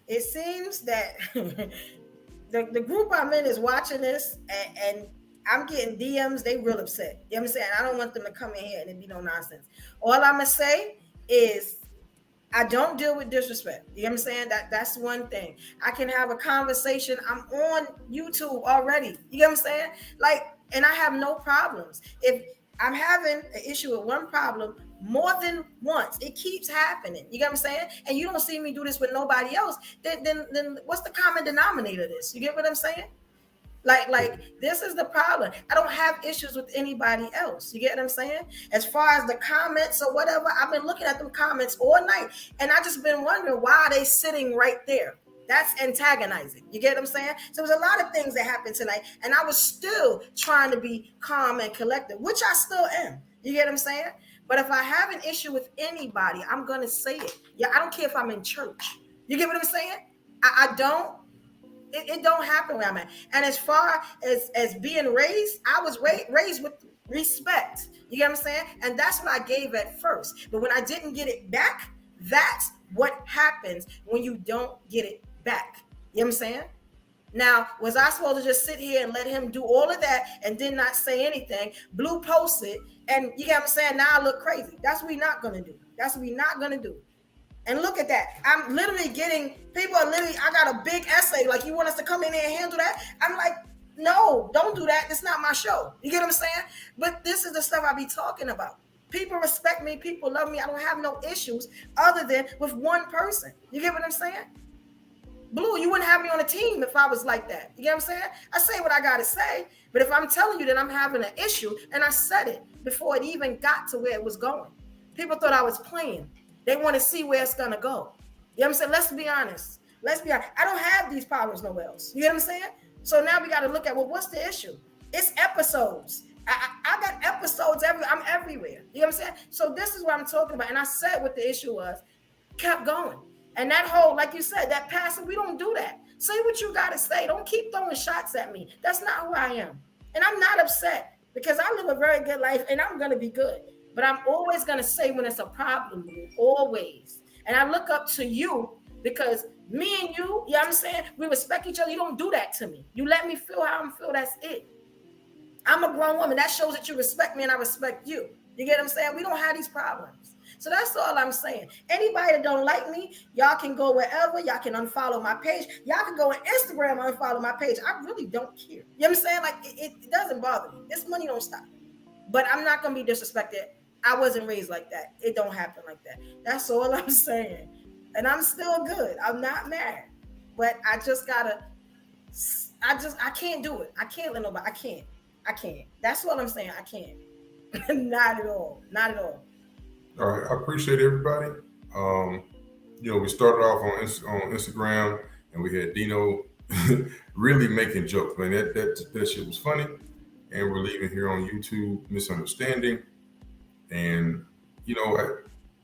it seems that the group I'm in is watching this, and I'm getting DMs. They real upset. You know what I'm saying? I don't want them to come in here and it be no nonsense. All I'm gonna say is I don't deal with disrespect. You know what I'm saying? That's one thing. I can have a conversation. I'm on YouTube already. You know what I'm saying? And I have no problems. If I'm having an issue with one problem more than once. It keeps happening. You get what I'm saying? And you don't see me do this with nobody else. Then what's the common denominator of this? You get what I'm saying? Like this is the problem. I don't have issues with anybody else. You get what I'm saying? As far as the comments or whatever, I've been looking at them comments all night, and I just been wondering why are they sitting right there? That's antagonizing. You get what I'm saying? So there's a lot of things that happened tonight, and I was still trying to be calm and collected, which I still am. You get what I'm saying? But if I have an issue with anybody, I'm gonna say it. Yeah, I don't care if I'm in church. You get what I'm saying? I don't. It don't happen where I'm at. And as far as being raised, I was raised with respect. You get what I'm saying? And that's what I gave at first. But when I didn't get it back, that's what happens when you don't get it back. You know what I'm saying? Now, was I supposed to just sit here and let him do all of that and did not say anything? Blue posted, and you get what I'm saying? Now I look crazy. That's what we're not going to do. That's what we're not going to do. And look at that. I'm literally getting, people are literally, I got a big essay. Like, you want us to come in here and handle that? I'm like, no, don't do that. It's not my show. You get what I'm saying? But this is the stuff I be talking about. People respect me. People love me. I don't have no issues other than with one person. You get what I'm saying? Blue, you wouldn't have me on a team if I was like that. You get what I'm saying? I say what I got to say. But if I'm telling you that I'm having an issue, and I said it before it even got to where it was going, people thought I was playing. They want to see where it's going to go. You know what I'm saying? Let's be honest. Let's be honest. I don't have these problems nowhere else. You get what I'm saying? So now we got to look at, well, what's the issue? It's episodes. I got episodes I'm everywhere. You know what I'm saying? So this is what I'm talking about. And I said what the issue was, kept going. And that whole, like you said, that passing, we don't do that. Say what you got to say. Don't keep throwing shots at me. That's not who I am. And I'm not upset because I live a very good life and I'm going to be good. But I'm always going to say when it's a problem, always. And I look up to you because me and you know what I'm saying? We respect each other. You don't do that to me. You let me feel how I'm feel. That's it. I'm a grown woman. That shows that you respect me and I respect you. You get what I'm saying? We don't have these problems. So that's all I'm saying. Anybody that don't like me, y'all can go wherever. Y'all can unfollow my page. Y'all can go on Instagram and unfollow my page. I really don't care. You know what I'm saying? Like, it doesn't bother me. This money don't stop. But I'm not going to be disrespected. I wasn't raised like that. It don't happen like that. That's all I'm saying. And I'm still good. I'm not mad. But I just gotta, I can't do it. I can't let nobody, I can't. That's what I'm saying. I can't. Not at all. Not at all. All right. I appreciate everybody. We started off on Instagram and we had Dino really making jokes. Man, that shit was funny. And we're leaving here on YouTube, misunderstanding. And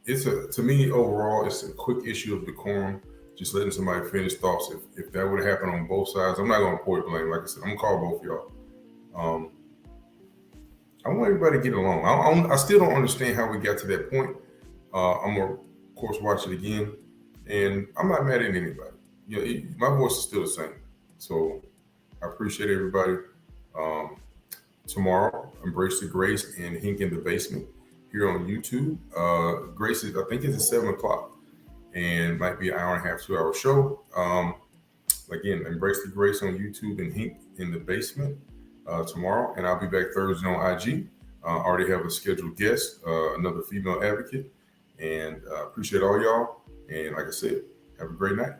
to me overall, it's a quick issue of decorum, just letting somebody finish thoughts. If that would have happened on both sides, I'm not going to point blame. Like I said, I'm going to call both of y'all. I want everybody to get along. I still don't understand how we got to that point. I'm going to, of course, watch it again. And I'm not mad at anybody. My voice is still the same. So I appreciate everybody. Tomorrow, Embrace the Grace and Hink in the Basement here on YouTube. Grace is, I think it's at 7:00 and might be an hour and a half, 2-hour show. Again, Embrace the Grace on YouTube and Hink in the Basement tomorrow. And I'll be back Thursday on IG. Already have a scheduled guest, another female advocate. And appreciate all y'all. And like I said, have a great night.